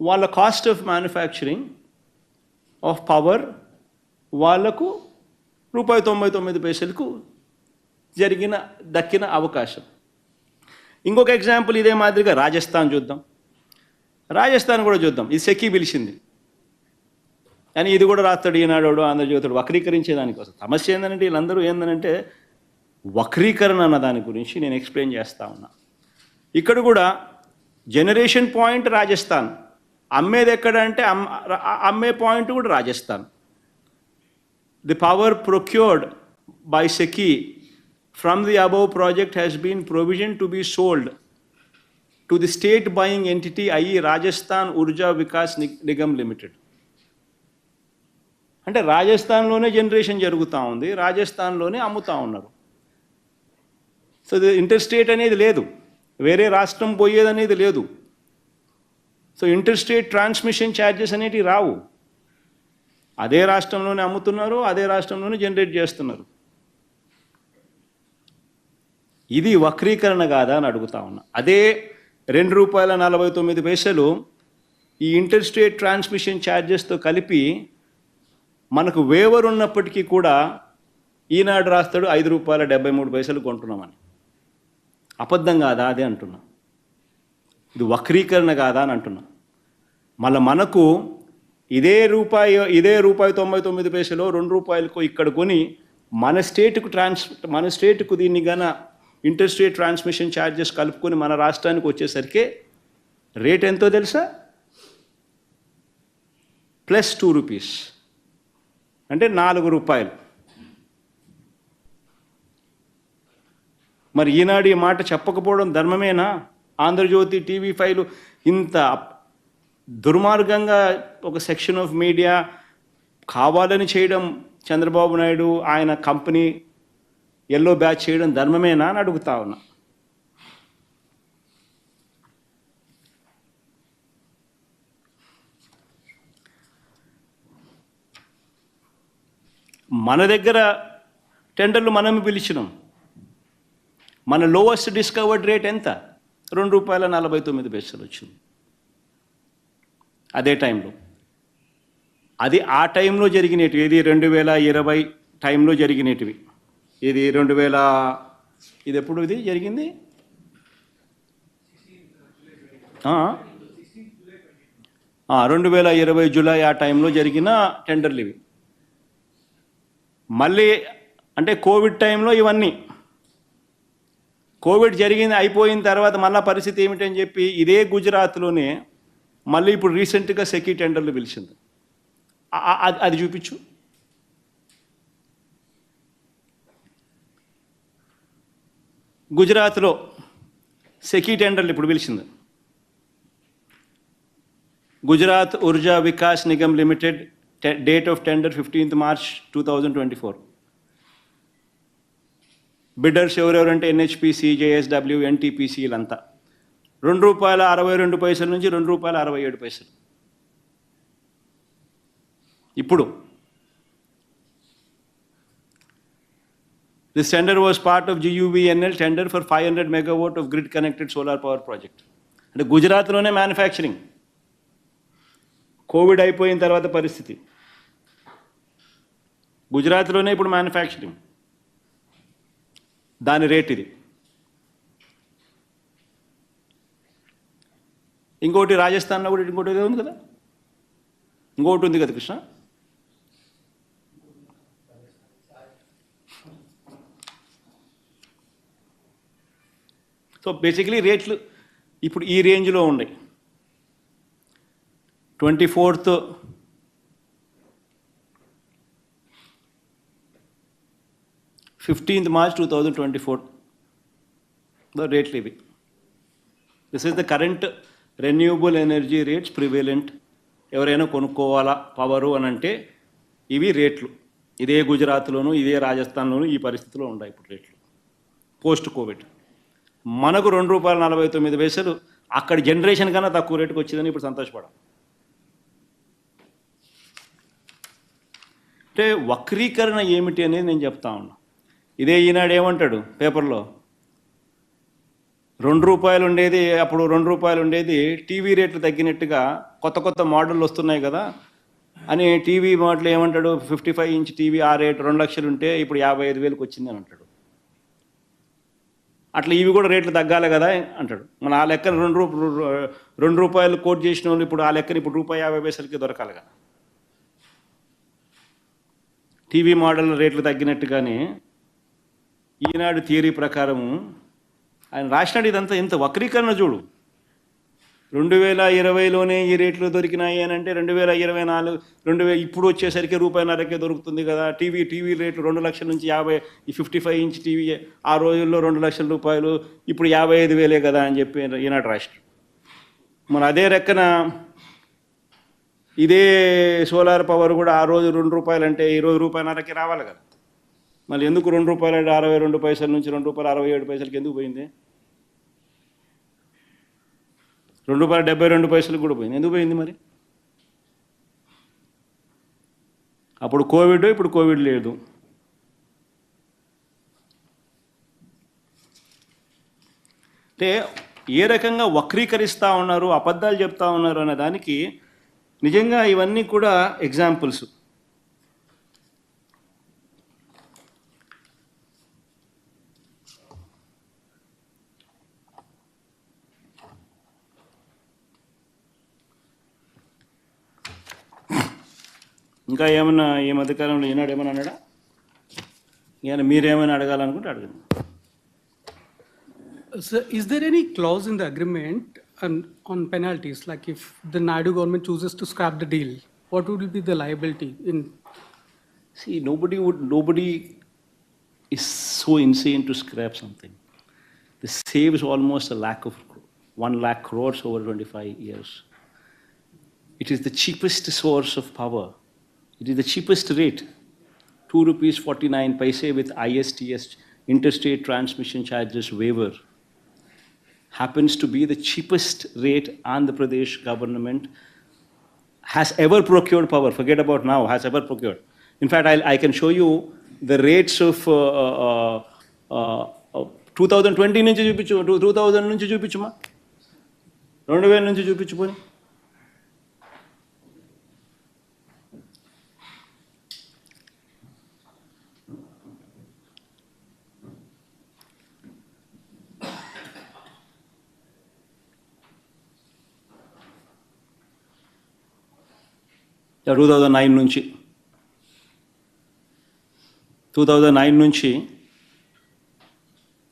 A: వాళ్ళ cost of manufacturing of power వాళ్ళకు ₹99 దక్కిన అవకాశం. ఇంకొక ఎగ్జాంపుల్ ఇదే మాదిరిగా రాజస్థాన్ చూద్దాం. రాజస్థాన్ కూడా చూద్దాం. ఇది సెకీ పిలిచింది కానీ ఇది కూడా రాస్తాడు ఈనాడు, ఆంధ్రజ్యోతుడు వక్రీకరించేదానికోసం. సమస్య ఏంటంటే వీళ్ళందరూ ఏంటంటే వక్రీకరణ అన్న దాని గురించి నేను ఎక్స్ప్లెయిన్ చేస్తా ఉన్నా. ఇక్కడ కూడా జనరేషన్ పాయింట్ రాజస్థాన్, అమ్మేది ఎక్కడ అంటే అమ్మే పాయింట్ కూడా Rajasthan. The power procured by SECI from the above project has been provision to be sold to the state buying entity, i.e. Rajasthan Urja Vikas Nigam Limited. అంటే రాజస్థాన్లోనే జనరేషన్ జరుగుతూ ఉంది, రాజస్థాన్లోనే అమ్ముతూ ఉన్నారు. సో ఇంటర్ స్టేట్ అనేది లేదు, వేరే రాష్ట్రం పోయేది అనేది లేదు. So inter state transmission charges అనేటివి రావు. అదే రాష్ట్రంలోనే అమ్ముతున్నారు, అదే రాష్ట్రంలోనే జనరేట్ చేస్తున్నారు. ఇది వక్రీకరణ కాదా అని అడుగుతా ఉన్నా. అదే ₹2.49 ఈ ఇంటర్ స్టేట్ ట్రాన్స్మిషన్ ఛార్జెస్తో కలిపి మనకు వేవర్ ఉన్నప్పటికీ కూడా ఈనాడు రాస్తాడు ₹5.73 కొంటున్నామని. అబద్ధం కాదా అదే అంటున్నా. ఇది వక్రీకరణ కాదా అని అంటున్నా. మళ్ళీ మనకు ఇదే ₹1.99 ₹2 ఇక్కడ కొని మన స్టేట్కు దీన్ని గన ఇంటర్ స్టేట్ ట్రాన్స్మిషన్ ఛార్జెస్ కలుపుకొని మన రాష్ట్రానికి వచ్చేసరికి రేట్ ఎంతో తెలుసా? +2 అంటే ₹4. మరి ఈనాడు ఈ మాట చెప్పకపోవడం ధర్మమేనా? ఆంధ్రజ్యోతి, TV5 ఇంత దుర్మార్గంగా ఒక సెక్షన్ ఆఫ్ మీడియా కావాలని చేయడం, చంద్రబాబు నాయుడు ఆయన కంపెనీ ఎల్లో బ్యాచ్ చేయడం ధర్మమేనా అని అడుగుతా ఉన్నా. మన దగ్గర టెండర్లు మనమే పిలిచినాం. మన లోవెస్ట్ డిస్కవర్డ్ రేట్ ఎంత? ₹2.49 వచ్చింది అదే టైంలో. అది ఆ టైంలో జరిగినవి. ఇది 2020 టైంలో జరిగినవి. ఇది ఇది ఎప్పుడు ఇది జరిగింది? 2020 జూలై ఆ టైంలో జరిగిన టెండర్లు ఇవి. మళ్ళీ అంటే కోవిడ్ టైంలో ఇవన్నీ. కోవిడ్ అయిపోయిన తర్వాత మళ్ళీ పరిస్థితి ఏమిటని చెప్పి ఇదే గుజరాత్లోనే మళ్ళీ ఇప్పుడు రీసెంట్గా సెకీ టెండర్లు పిలిచింది. అది చూపించు. గుజరాత్లో సెకీ టెండర్లు ఇప్పుడు పిలిచింది. Gujarat Urja Vikas Nigam limited, date of tender 15th March 2024. Bidders ఎవరెవరంటే NHPC, JSW, NTPC ఇలంతా. ₹2.62 నుంచి ₹2.67. ఇప్పుడు this tender was part of GUVNL tender for 500 megawatt of grid connected solar power project. అంటే గుజరాత్లోనే మ్యానుఫ్యాక్చరింగ్. కోవిడ్ అయిపోయిన తర్వాత పరిస్థితి గుజరాత్లోనే ఇప్పుడు మ్యానుఫ్యాక్చరింగ్. దాని రేట్ ఇది. ఇంకోటి రాజస్థాన్లో కూడా ఇంకోటి ఉంది కదా, ఇంకోటి ఉంది కదా కృష్ణ. సో బేసిక్లీ రేట్లు ఇప్పుడు ఈ రేంజ్లో ఉన్నాయి. 24th March 2024 రేట్లు ఇవి. This is the current renewable energy rates prevalent. ఎవరైనా కొనుక్కోవాలా పవరు అని అంటే ఇవి రేట్లు. ఇదే గుజరాత్లోను ఇదే రాజస్థాన్లోను ఈ పరిస్థితిలో ఉన్నాయి ఇప్పుడు రేట్లు పోస్ట్ కోవిడ్. మనకు ₹2.49 అక్కడ జనరేషన్ కన్నా తక్కువ రేటుకు వచ్చిందని ఇప్పుడు సంతోషపడాలి. అంటే వక్రీకరణ ఏమిటి అనేది నేను చెప్తా ఉన్నా. ఇదే ఈనాడు ఏమంటాడు పేపర్లో, ₹2 ఉండేది అప్పుడు ₹2 ఉండేది టీవీ రేట్లు తగ్గినట్టుగా కొత్త కొత్త మోడళ్ళు వస్తున్నాయి కదా అని టీవీ మోడల్ ఏమంటాడు, 55 inch టీవీ ఆ రేటు 2 లక్షలు ఉంటే ఇప్పుడు 55,000కి వచ్చింది అని అంటాడు. అట్లా ఇవి కూడా రేట్లు తగ్గాలి కదా అంటాడు. మన ఆ లెక్కన ₹2 కోట్ చేసిన వాళ్ళు ఇప్పుడు ఆ లెక్కన ఇప్పుడు ₹1.50 దొరకాలి కదా. టీవీ మోడల్ రేట్లు తగ్గినట్టుగానే ఈనాడు థియరీ ప్రకారము ఆయన రాసినాడు. ఇదంతా ఎంత వక్రీకరణ చూడు. 2020లోనే ఈ రేట్లు దొరికినాయి అని అంటే 2024 ఇప్పుడు వచ్చేసరికి రూపాయన్నరకే దొరుకుతుంది కదా. టీవీ రేట్లు 2 లక్షల నుంచి 50 ఈ 55 ఇంచ్ టీవీ ఆ రోజుల్లో 2 లక్షల రూపాయలు, ఇప్పుడు 55,000 కదా అని చెప్పి ఈనాడు రాష్ట్రం. మరి అదే రెక్కన ఇదే సోలార్ పవర్ కూడా ఆ రోజు 2 రూపాయలు అంటే ఈరోజు రూపాయన్నరకి రావాలి కదా. మళ్ళీ ఎందుకు 2 రూపాయలు 62 పైసల నుంచి 2 రూపాయలు 67 పైసలకి ఎందుకు పోయింది? 2 రూపాయలు 72 పైసలకు కూడా పోయింది. ఎందుకు పోయింది మరి? అప్పుడు కోవిడ్, ఇప్పుడు కోవిడ్ లేదు. అంటే ఏ రకంగా వక్రీకరిస్తూ ఉన్నారు, అబద్ధాలు చెప్తా ఉన్నారు అనే దానికి నిజంగా ఇవన్నీ కూడా ఎగ్జాంపుల్స్. ఇంకా ఏమన్నా ఈ మధ్యకాలంలో ఈనాడు ఏమన్నా అన్నాడా? ఈయన మీరేమైనా అడగాలనుకుంటే అడగండి.
B: So, is there any clause in the agreement on penalties? Like if the Naidu government chooses to scrap the deal, what would be the liability?
A: See, nobody is so insane to scrap something. This saves almost 1 lakh crores over 25 years. It is the cheapest source of power. It is the cheapest rate, 2 rupees 49 paise with ISTS, interstate transmission charges waiver. Happens to be the cheapest rate Andhra Pradesh government has ever procured power. Forget about now, has ever procured. In fact, I can show you the rates of 2020 నుంచి చూపించు, 2000 నుంచి చూపించుమా, 2000 నుంచి చూపించుకొని. Yeah, 2009 నుంచి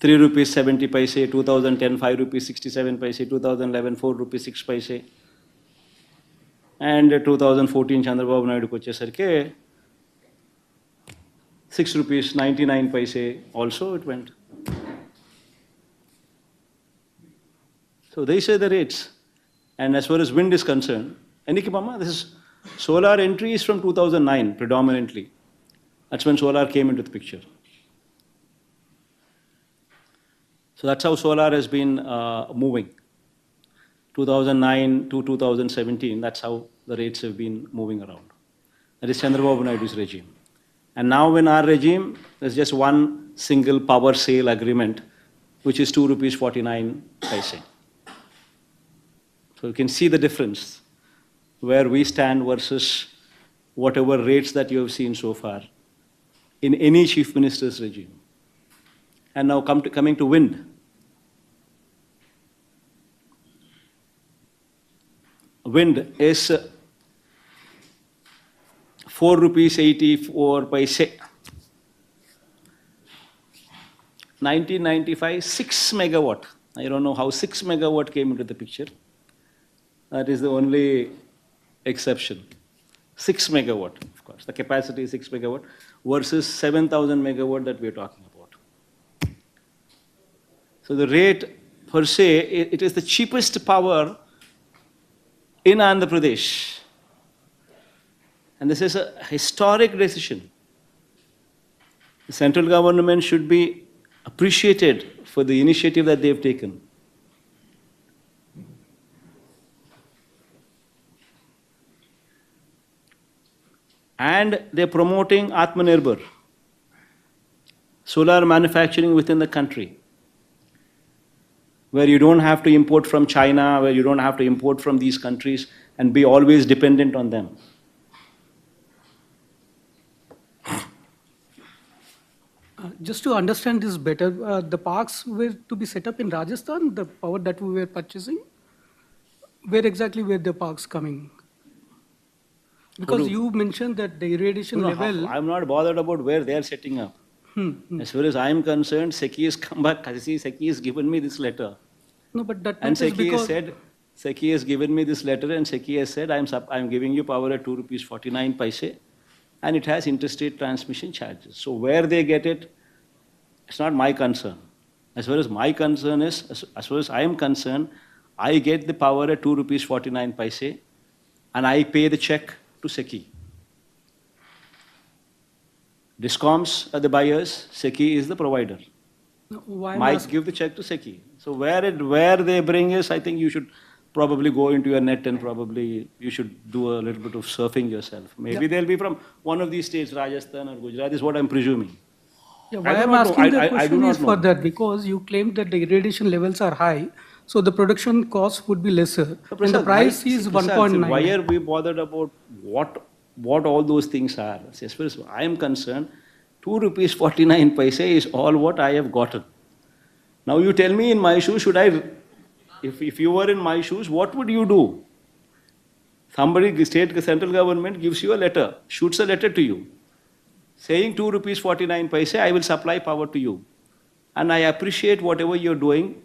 A: 3 rupees 70 paise, 2010 5 rupees 67 paise, 2011 4 rupees 6 paise, and 2014 Chandrababu నాయుడుకి వచ్చేసరికి 6 rupees 99 paise also it went. So these are the rates. And as far as wind is concerned, Eniki Mama, this is solar entry is from 2009 predominantly. That's when solar came into the picture. So that's how solar has been moving. 2009 to 2017, that's how the rates have been moving around. That is Chandrababu Naidu's regime. And now in our regime, there's just one single power sale agreement, which is 2 rupees 49 paise. So you can see the difference where we stand versus whatever rates that you have seen so far in any chief minister's regime. And now coming to wind. Wind is 4 rupees 84 paise. 1995, 6 megawatt. I don't know how 6 megawatt came into the picture. That is the only exception. 6 megawatt, of course. The capacity is 6 megawatt versus 7,000 megawatt that we are talking about. So the rate per se, it is the cheapest power in Andhra Pradesh. And this is a historic decision. The central government should be appreciated for the initiative that they have taken. And they're promoting Atmanirbhar, solar manufacturing within the country, where you don't have to import from China, where you don't have to import from these countries and be always dependent on them.
B: Just to understand this better, the parks were to be set up in Rajasthan, the power that we were purchasing, where exactly were the parks coming? Because you mentioned that the irradiation level...
A: I'm not bothered about where they are setting up. As far as I'm concerned, SECI has come back, SECI has given me this letter.
B: No, but that
A: and
B: is
A: SECI
B: because...
A: said SECI has given me this letter and SECI has said, I'm giving you power at 2 rupees 49 paise and it has interstate transmission charges. So where they get it, it's not my concern. As far as my concern is, as far as I am concerned, I get the power at 2 rupees 49 paise and I pay the check to SECI. Discoms are the buyers, SECI is the provider.
B: Why
A: Might give the check to SECI. So where they bring is, I think you should probably go into your net and probably you should do a little bit of surfing yourself. Maybe they'll be from one of these states, Rajasthan or Gujarat, is what I'm presuming.
B: Yeah,
A: I
B: why
A: do
B: I'm
A: not know.
B: asking the
A: I do
B: question
A: not
B: is for
A: know.
B: that because you claimed that the irradiation levels are high, so the production cost would be lesser,
A: So,
B: and the
A: Prasad,
B: price is
A: Prasad,
B: 1.9.
A: why are we bothered about what all those things are? See, as far as I am concerned, 2 rupees 49 paise is all what I have gotten. Now you tell me in my shoes, if you were in my shoes, what would you do? Somebody, central government gives you a letter, shoots a letter to you, saying 2 rupees 49 paise, I will supply power to you. And I appreciate whatever you're doing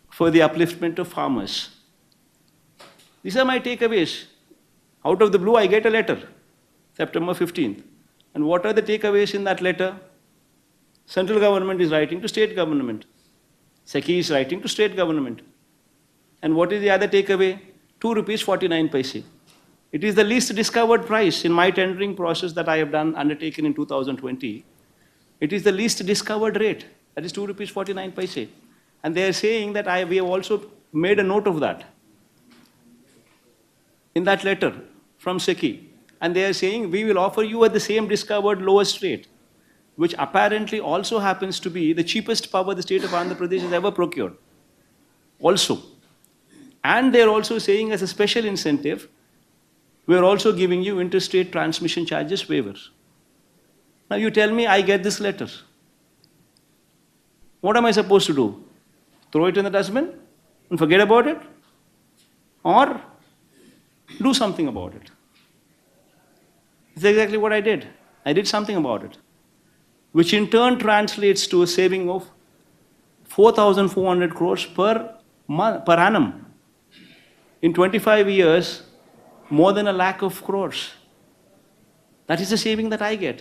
A: for the upliftment of farmers. These are my takeaways. Out of the blue, I get a letter, September 15th. And what are the takeaways in that letter? Central government is writing to state government. SECI is writing to state government. And what is the other takeaway? 2 rupees 49 paise. It is the least discovered price in my tendering process that I have undertaken in 2020. It is the least discovered rate. That is 2 rupees 49 paise. And they are saying that we have also made a note of that in that letter from SECI. And they are saying we will offer you at the same discovered lowest rate, which apparently also happens to be the cheapest power the state of Andhra Pradesh has ever procured. Also. And they are also saying as a special incentive, we are also giving you interstate transmission charges waivers. Now you tell me I get this letter. What am I supposed to do? Throw it in the dustbin and forget about it? Or do something about it? It's exactly what I did. I did something about it, which in turn translates to a saving of 4,400 crores per annum. In 25 years, more than 1 lakh of crores. That is the saving that I get.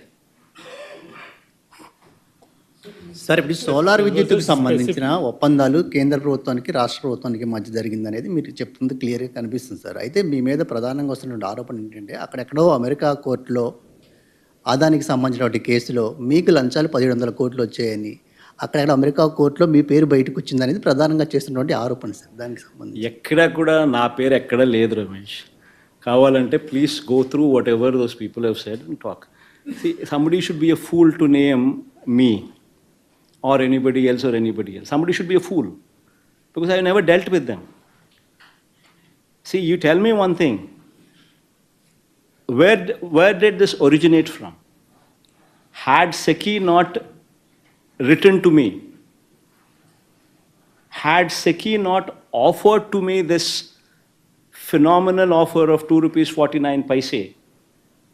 C: Sir ఇప్పుడు solar విద్యుత్తుకు సంబంధించిన ఒప్పందాలు కేంద్ర ప్రభుత్వానికి రాష్ట్ర ప్రభుత్వానికి మధ్య జరిగిందనేది మీరు చెప్తుంది క్లియర్గా కనిపిస్తుంది సార్. అయితే మీ మీద ప్రధానంగా వస్తున్న ఆరోపణ ఏంటంటే అక్కడెక్కడో అమెరికా కోర్టులో ఆదానికి సంబంధించిన కేసులో మీకు లంచాలు 1,700 కోట్లు వచ్చాయని అక్కడ అమెరికా కోర్టులో మీ పేరు బయటకు వచ్చిందనేది ప్రధానంగా చేస్తున్నటువంటి ఆరోపణ సార్. దానికి సంబంధించి
A: ఎక్కడ కూడా నా పేరు ఎక్కడ లేదు రమేష్. కావాలంటే please go through what ever those people have said and talk. See, somebody should be a fool to name me or anybody else. Somebody should be a fool because I have never dealt with them. See, you tell me one thing. Where did this originate from? Had SECI not written to me, had SECI not offered to me this phenomenal offer of 2 rupees 49 paise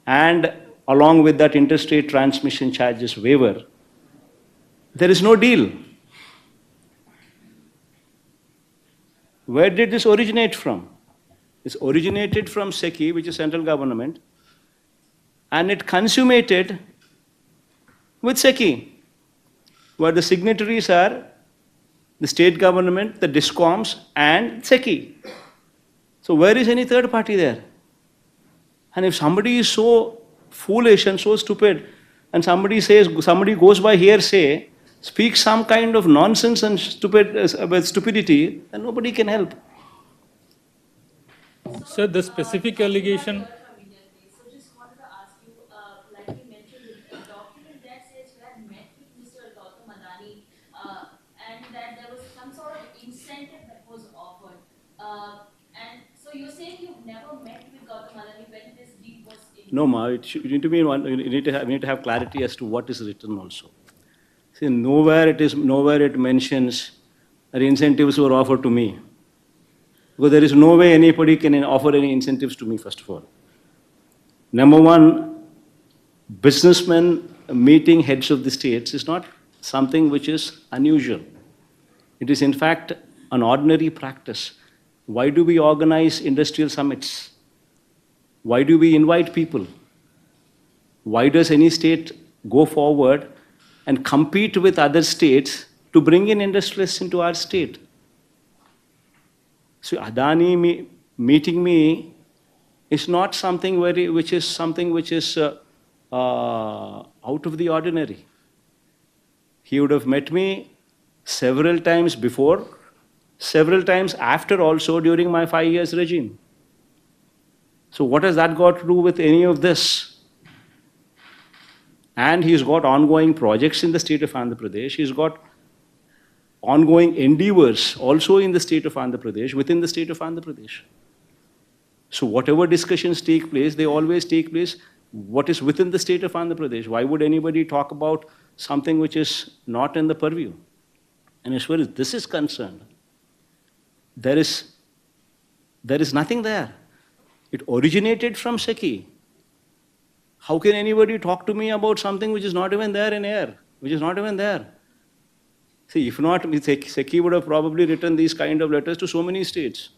A: and along with that interstate transmission charges waiver, there is no deal. Where did this originate from? This originated from SECI, which is central government, and it consummated with SECI, where the signatories are the state government, the discoms, and SECI. So where is any third party there? And if somebody is so foolish and so stupid, and somebody goes by hearsay, speaks some kind of nonsense and stupidity, then nobody can help.
D: Sir, the specific allegation.
E: So just wanted to ask you, like you mentioned, the document that says you had met with Mr. Gautam Adani, and that there was some sort of incentive that was offered. And so you're saying you've never met with Gautam Adani when this deal was in?
A: No, Ma, you need to have clarity as to what is written also. See, nowhere it mentions that incentives were offered to me. Because there is no way anybody can offer any incentives to me, first of all. Number one, businessmen meeting heads of the states is not something which is unusual. It is in fact an ordinary practice. Why do we organize industrial summits? Why do we invite people? Why does any state go forward and compete with other states to bring in industrialists into our state? So Adani meeting me is not something which is out of the ordinary. He would have met me several times before, several times after also during my 5 years regime. So what has that got to do with any of this? And he's got ongoing projects in the state of Andhra Pradesh. He's got ongoing endeavors also in the state of Andhra Pradesh, within the state of Andhra Pradesh. So whatever discussions take place, they always take place what is within the state of Andhra Pradesh. Why would anybody talk about something which is not in the purview? And as far as this is concerned, there is nothing there. It originated from SECI. How can anybody talk to me about something which is not even there in air, which is not even there? See, if not, SECI would have probably written these kind of letters to so many states.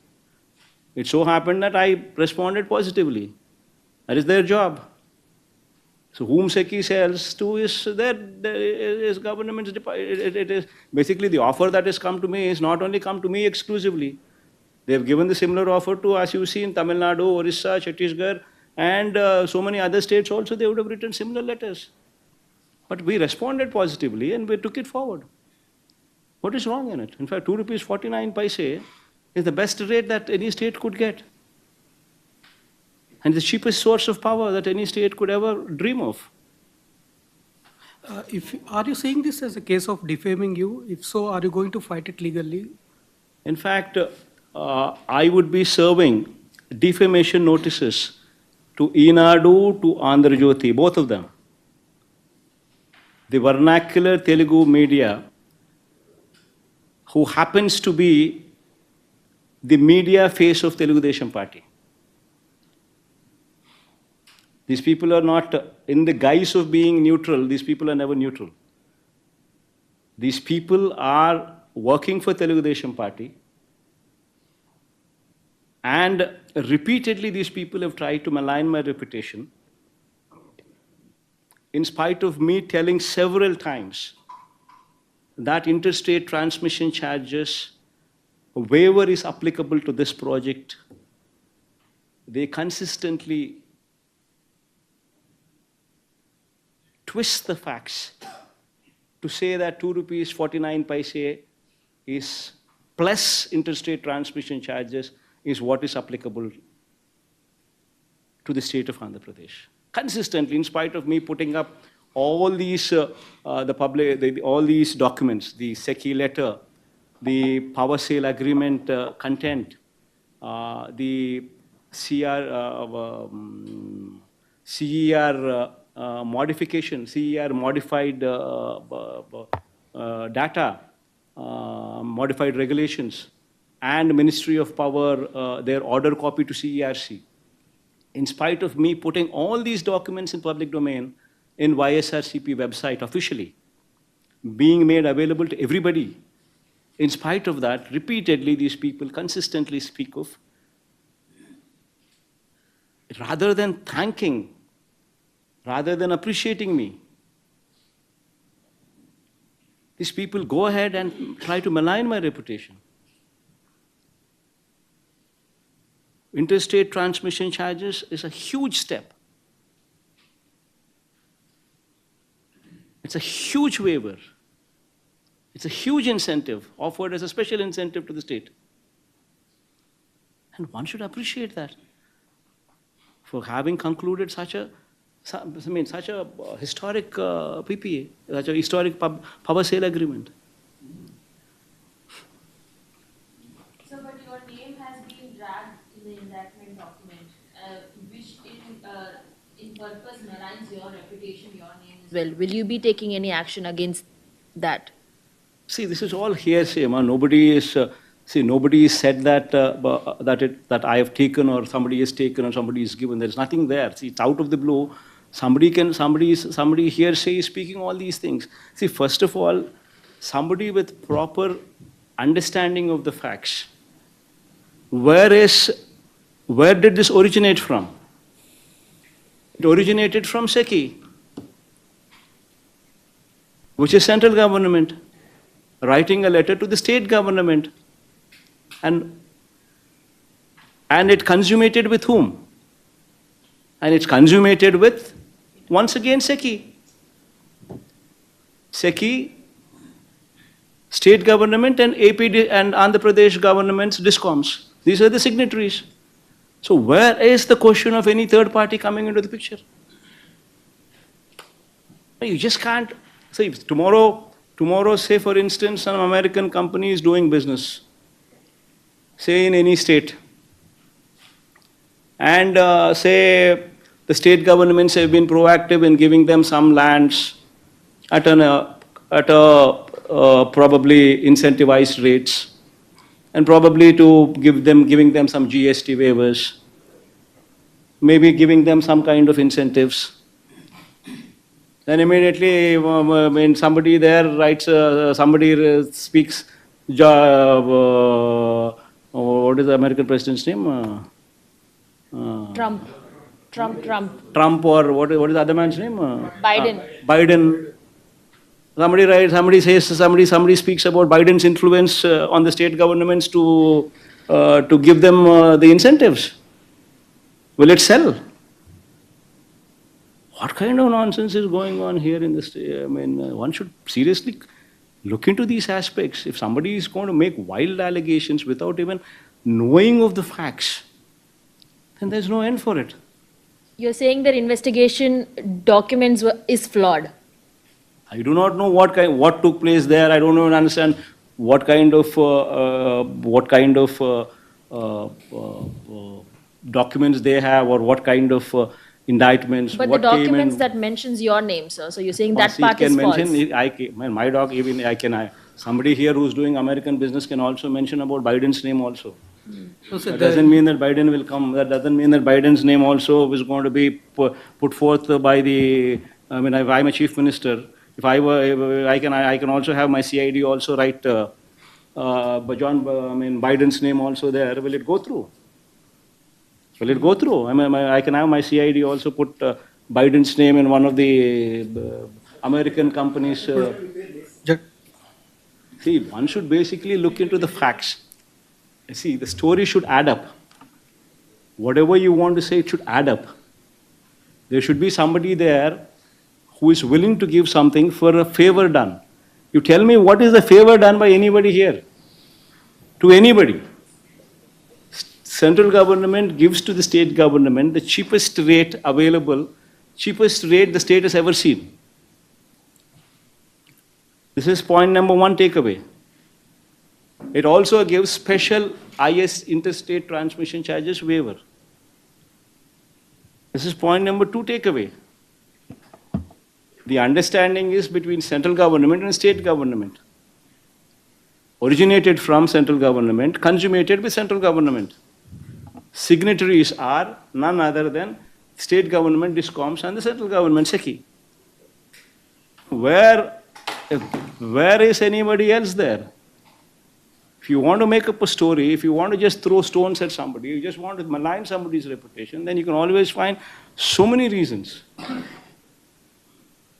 A: It so happened that I responded positively. That is their job. So whom SECI sells to is government's department. It is basically the offer that has come to me is not only come to me exclusively. They have given the similar offer to, as you see, in Tamil Nadu, Orissa, Chhattisgarh, and so many other states also. They would have written similar letters. But we responded positively and we took it forward. What is wrong in it? In fact, 2 rupees 49 paise is the best rate that any state could get. And the cheapest source of power that any state could ever dream of.
B: Are you saying this as a case of defaming you? If so, are you going to fight it legally?
A: In fact, I would be serving defamation notices to Enadu, to Andhra Jyoti, both of them. The vernacular Telugu media, who happens to be the media face of Telugu Desam Party. These people are not, in the guise of being neutral, these people are never neutral. These people are working for Telugu Desam Party, and repeatedly these people have tried to malign my reputation, in spite of me telling several times that interstate transmission charges waiver is applicable to this project. They consistently twist the facts to say that 2 rupees 49 paise is plus interstate transmission charges is what is applicable to the state of Andhra Pradesh. Consistently, in spite of me putting up all these all these documents, the SECI letter, the power sale agreement content, the CER modification, CER modified data, modified regulations, and Ministry of Power, their order copy to CERC. In spite of me putting all these documents in public domain in YSRCP website officially, being made available to everybody, in spite of that, repeatedly these people consistently speak of, rather than thanking, rather than appreciating me, these people go ahead and try to malign my reputation. Interstate transmission charges is a huge step. It's a huge waiver. It's a huge incentive offered as a special incentive to the state. And one should appreciate that for having concluded such a historic PPA, such a historic power sale agreement.
E: So, but your name has been dragged in the indictment document, which in purpose maligns your reputation, your name as well. Will you be taking any action against that?
A: See, this is all hearsay. Nobody is said that that I have taken or somebody has taken or somebody is given. There is nothing there. See, it's out of the blue. Somebody hearsay is speaking all these things. See, first of all, somebody with proper understanding of the facts Where did this originate from? It originated from SECI, which is central government, writing a letter to the state government. And it consummated with whom? And it's consummated with, once again, SECI. SECI, state government, and AP and Andhra Pradesh governments, DISCOMs. These are the signatories. So where is the question of any third party coming into the picture? You just can't. See, tomorrow, say for instance, some American company is doing business, say in any state, and say the state governments have been proactive in giving them some lands at a probably incentivized rates, and probably to giving them some GST waivers, maybe giving them some kind of incentives. Then immediately, when somebody there writes, somebody speaks, what is the American president's name?
F: Trump.
A: Trump, or what is the other man's name?
F: Biden.
A: Biden. Somebody writes, somebody speaks about Biden's influence on the state governments to give them the incentives. Will it sell? What kind of nonsense is going on here in this? I mean, one should seriously look into these aspects. If somebody is going to make wild allegations without even knowing of the facts, then there's no end for it.
F: You're saying that investigation documents is flawed.
A: I do not know what took place there. I don't even understand what kind of documents they have, or what kind of indictments.
F: But
A: what
F: the
A: came in.
F: documents that mentions your name, sir. So you're saying that
A: See,
F: part
A: can
F: is
A: mention,
F: false.
A: my dog, even somebody here who's doing American business can also mention about Biden's name also.
B: So, sir,
A: That doesn't mean that Biden will come. That doesn't mean that Biden's name also is going to be put forth by the. I mean, if I'm a chief minister, if I were, I can also have my CID also write Biden's name also there. Will it go through? Will it go through? I mean, I can have my CID also put Biden's name in one of the American companies. See, one should basically look into the facts. See, the story should add up. Whatever you want to say, it should add up. There should be somebody there who is willing to give something for a favor done. You tell me, what is the favor done by anybody here? To anybody. Central government gives to the state government the cheapest rate available, cheapest rate the state has ever seen. This is point number one takeaway. It also gives special IS interstate transmission charges waiver. This is point number two takeaway. The understanding is between central government and state government. Originated from central government, consummated with central government. Signatories are none other than state government, DISCOMs, and the central government, SECI. Where is anybody else there? If you want to make up a story, if you want to just throw stones at somebody, you just want to malign somebody's reputation, then you can always find so many reasons.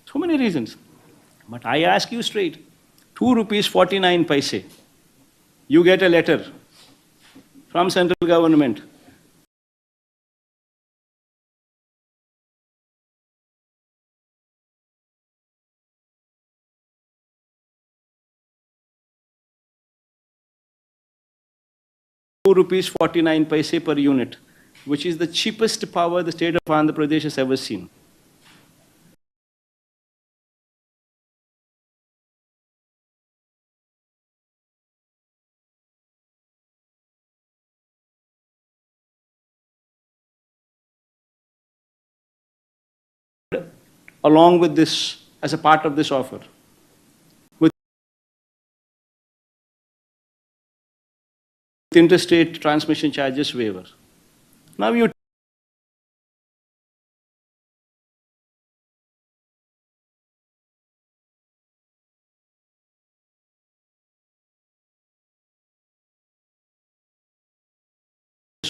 A: So many reasons. But I ask you straight, 2 rupees 49 paise. You get a letter from central government. Rupees 49 paise per unit, which is the cheapest power the state of Andhra Pradesh has ever seen. Along with this, as a part of this offer, with interstate transmission charges waiver. Now you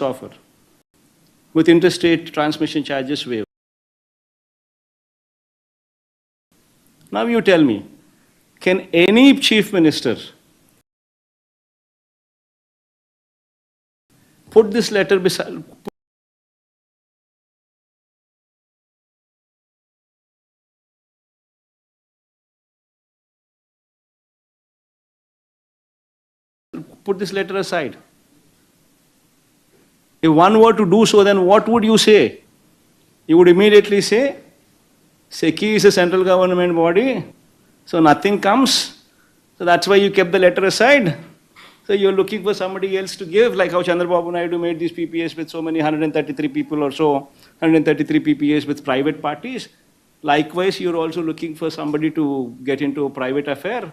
A: offer with interstate transmission charges waived. Now you tell me, can any chief minister put this letter beside, put this letter aside? If one were to do so, then what would you say? You would immediately say, SECI is a central government body, so nothing comes. So that's why you kept the letter aside. So you're looking for somebody else to give, like how Chandrababu Naidu made these PPAs with so many 133 people or so, 133 PPAs with private parties. Likewise, you're also looking for somebody to get into a private affair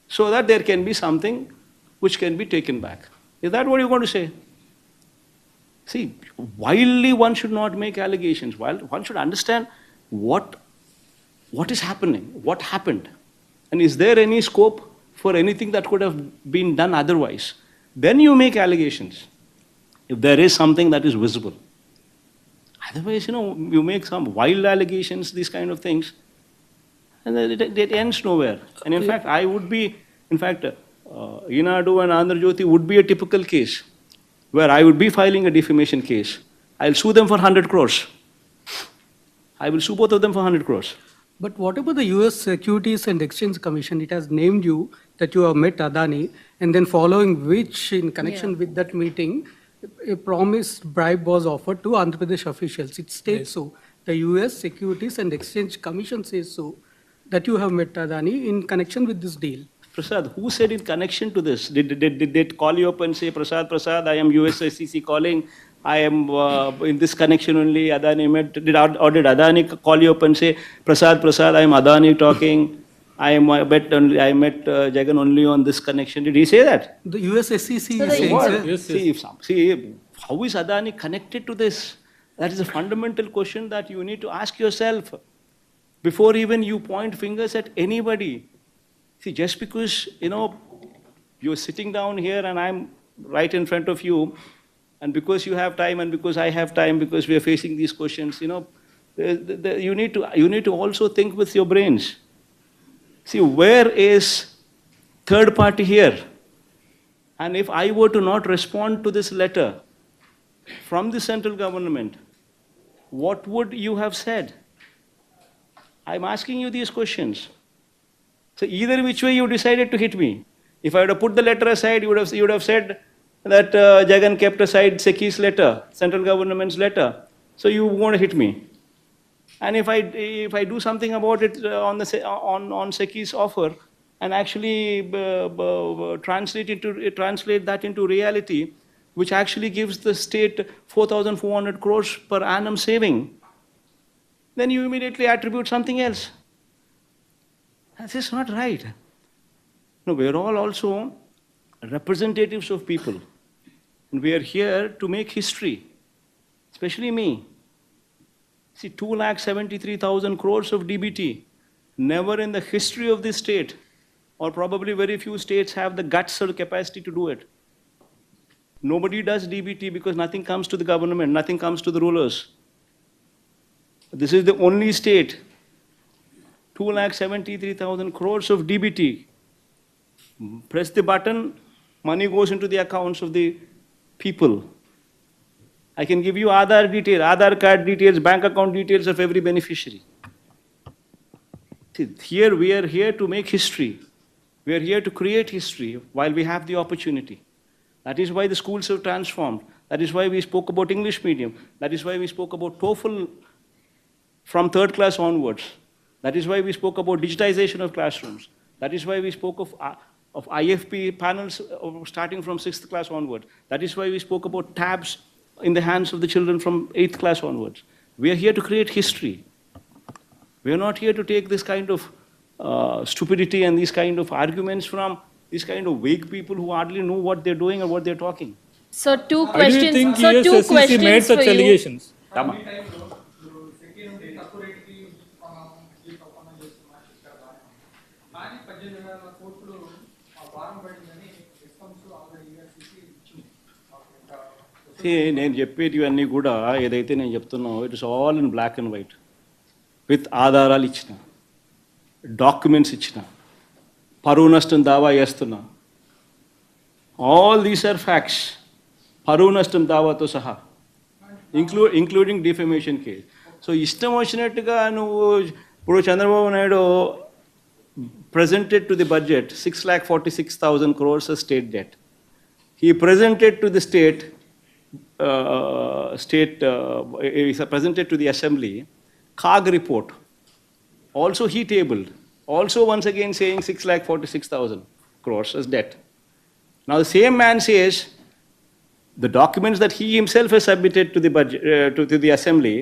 A: so that there can be something which can be taken back. Is that what you're going to say? See, wildly one should not make allegations. One should understand what is happening, what happened, and is there any scope for anything that could have been done otherwise. Then you make allegations, if there is something that is visible. Otherwise, you make some wild allegations, these kind of things, and it ends nowhere. And in fact, Enadu and Andhra Jyoti would be a typical case where I would be filing a defamation case. I'll sue them for 100 crores. I will sue both of them for 100 crores.
B: But what about the US Securities and Exchange Commission? It has named you that you have met Adani, and then following which, in connection with that meeting, a promised bribe was offered to Andhra Pradesh officials. It states so. The US Securities and Exchange Commission says so, that you have met Adani in connection with this deal.
A: Prasad, who said in connection to this? Did they call you up and say, Prasad, I am USSCC calling, I am in this connection only, Adani met, or did Adani call you up and say, Prasad, I am Adani talking, I met Jagan only on this connection? Did he say that?
B: The USSCC
F: So
B: is
F: the
B: saying,
F: What?
B: sir.
D: Yes,
A: See, how is Adani connected to this? That is a fundamental question that you need to ask yourself before even you point fingers at anybody. See, just because, you're sitting down here and I'm right in front of you, and because you have time and because I have time, because we are facing these questions, you need to also think with your brains. See, where is third party here? And if I were to not respond to this letter from the central government, what would you have said? I'm asking you these questions. So either which way you decided to hit me. If I would have put the letter aside, you would have said that Jagan kept aside SECI's letter, central government's letter. So you want to hit me. And if I do something about it on SECI's offer and actually translate that into reality, which actually gives the state 4,400 crores per annum saving, then you immediately attribute something else. This is not right. No, we are all also representatives of people. And we are here to make history, especially me. See, 2,73,000 crores of DBT. Never in the history of this state, or probably very few states have the guts or the capacity to do it. Nobody does DBT because nothing comes to the government, nothing comes to the rulers. This is the only state. 2,73,000 crores of DBT. Press the button, money goes into the accounts of the people. I can give you Aadhaar card details, bank account details of every beneficiary. See, here we are here to make history. We are here to create history while we have the opportunity. That is why the schools have transformed. That is why we spoke about English medium. That is why we spoke about TOEFL from third class onwards. That is why we spoke about digitization of classrooms. That is why we spoke of IFP panels starting from 6th class onwards. That is why we spoke about tabs in the hands of the children from 8th class onwards. We are here to create history. We are not here to take this kind of stupidity and these kind of arguments from these kind of vague people who hardly know what they're doing or what they're talking.
F: So two
D: Why do you think
F: questions. So two
D: USSCC made
F: questions
D: such
F: for you.
D: allegations?
A: Tama. నేను చెప్పేటివన్నీ కూడా ఏదైతే నేను చెప్తున్నానో it is all in black and white with ఆధారాలు ఇచ్చిన, documents ఇచ్చిన, పరువు నష్టం దావా చేస్తున్నా. ఆల్ దీస్ ఆర్ ఫ్యాక్ట్స్, పరువు నష్టం దావాతో సహా, ఇంక్లూడింగ్ డిఫమేషన్ కేస్. సో ఇష్టం వచ్చినట్టుగా నువ్వు ఇప్పుడు Chandrababu Naidu presented to the budget 6,46,000 crores as state debt. He presented to the presented to the assembly CAG report. Also he tabled. Also once again saying 6,46,000 crores as debt. Now the same man says the documents that he himself has submitted to the budget to the assembly,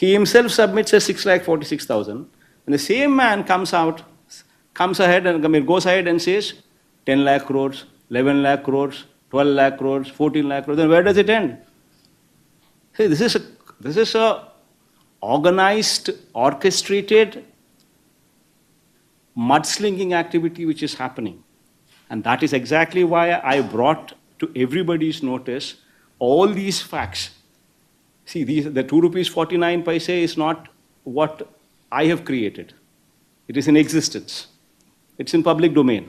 A: he himself submits as 6,46,000, and the same man comes ahead and goes ahead and says 10 lakh crores, 11 lakh crores, 12 lakh crores, 14 lakh crores. Then where does it end? See, this is a organized, orchestrated mudslinging activity which is happening. And that is exactly why I brought to everybody's notice all these facts. See, the 2 rupees 49 paise is not what I have created. It is in existence. It's in public domain.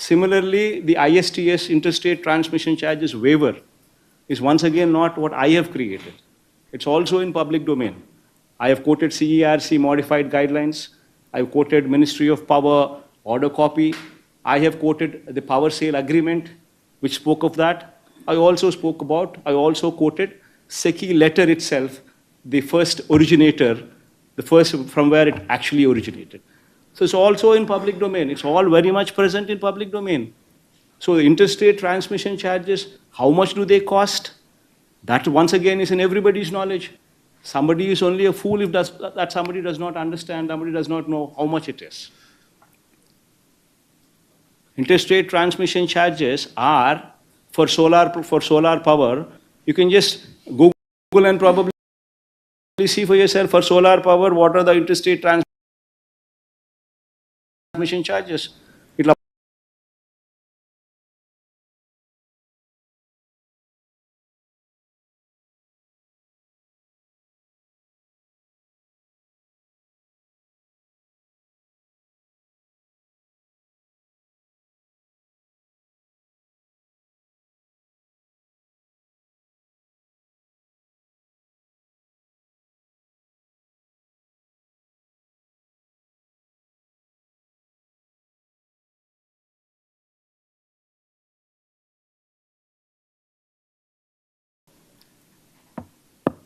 A: Similarly, the ISTS, interstate transmission charges waiver, is once again not what I have created. It's also in public domain. I have quoted CERC modified guidelines. I have quoted Ministry of Power order copy. I have quoted the power sale agreement, which spoke of that. I also quoted SECI letter itself, the first originator, the first from where it actually originated. So it's also in public domain. It's all very much present in public domain. So the interstate transmission charges, how much do they cost? That once again is in everybody's knowledge. Somebody is only a fool if that somebody does not understand, somebody does not know how much it is. Interstate transmission charges are for solar power. You can just Google and probably see for yourself for solar power what are the interstate transmission charges. It'll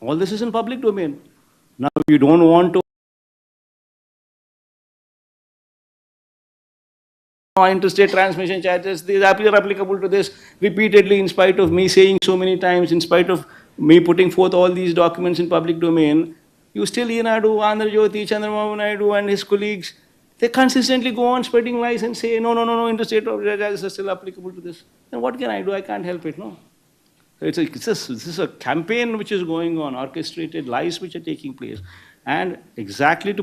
A: all this is in public domain. Now you don't want to interstate transmission charges, these are applicable to this repeatedly, in spite of me saying so many times, in spite of me putting forth all these documents in public domain. You still, Yenadu, Andhra Jyoti, Chandrababu Naidu and his colleagues, they consistently go on spreading lies and say, no, interstate charges are still applicable to this. Then what can I do? I can't help it, no. So this is a campaign which is going on, orchestrated lies which are taking place. And exactly to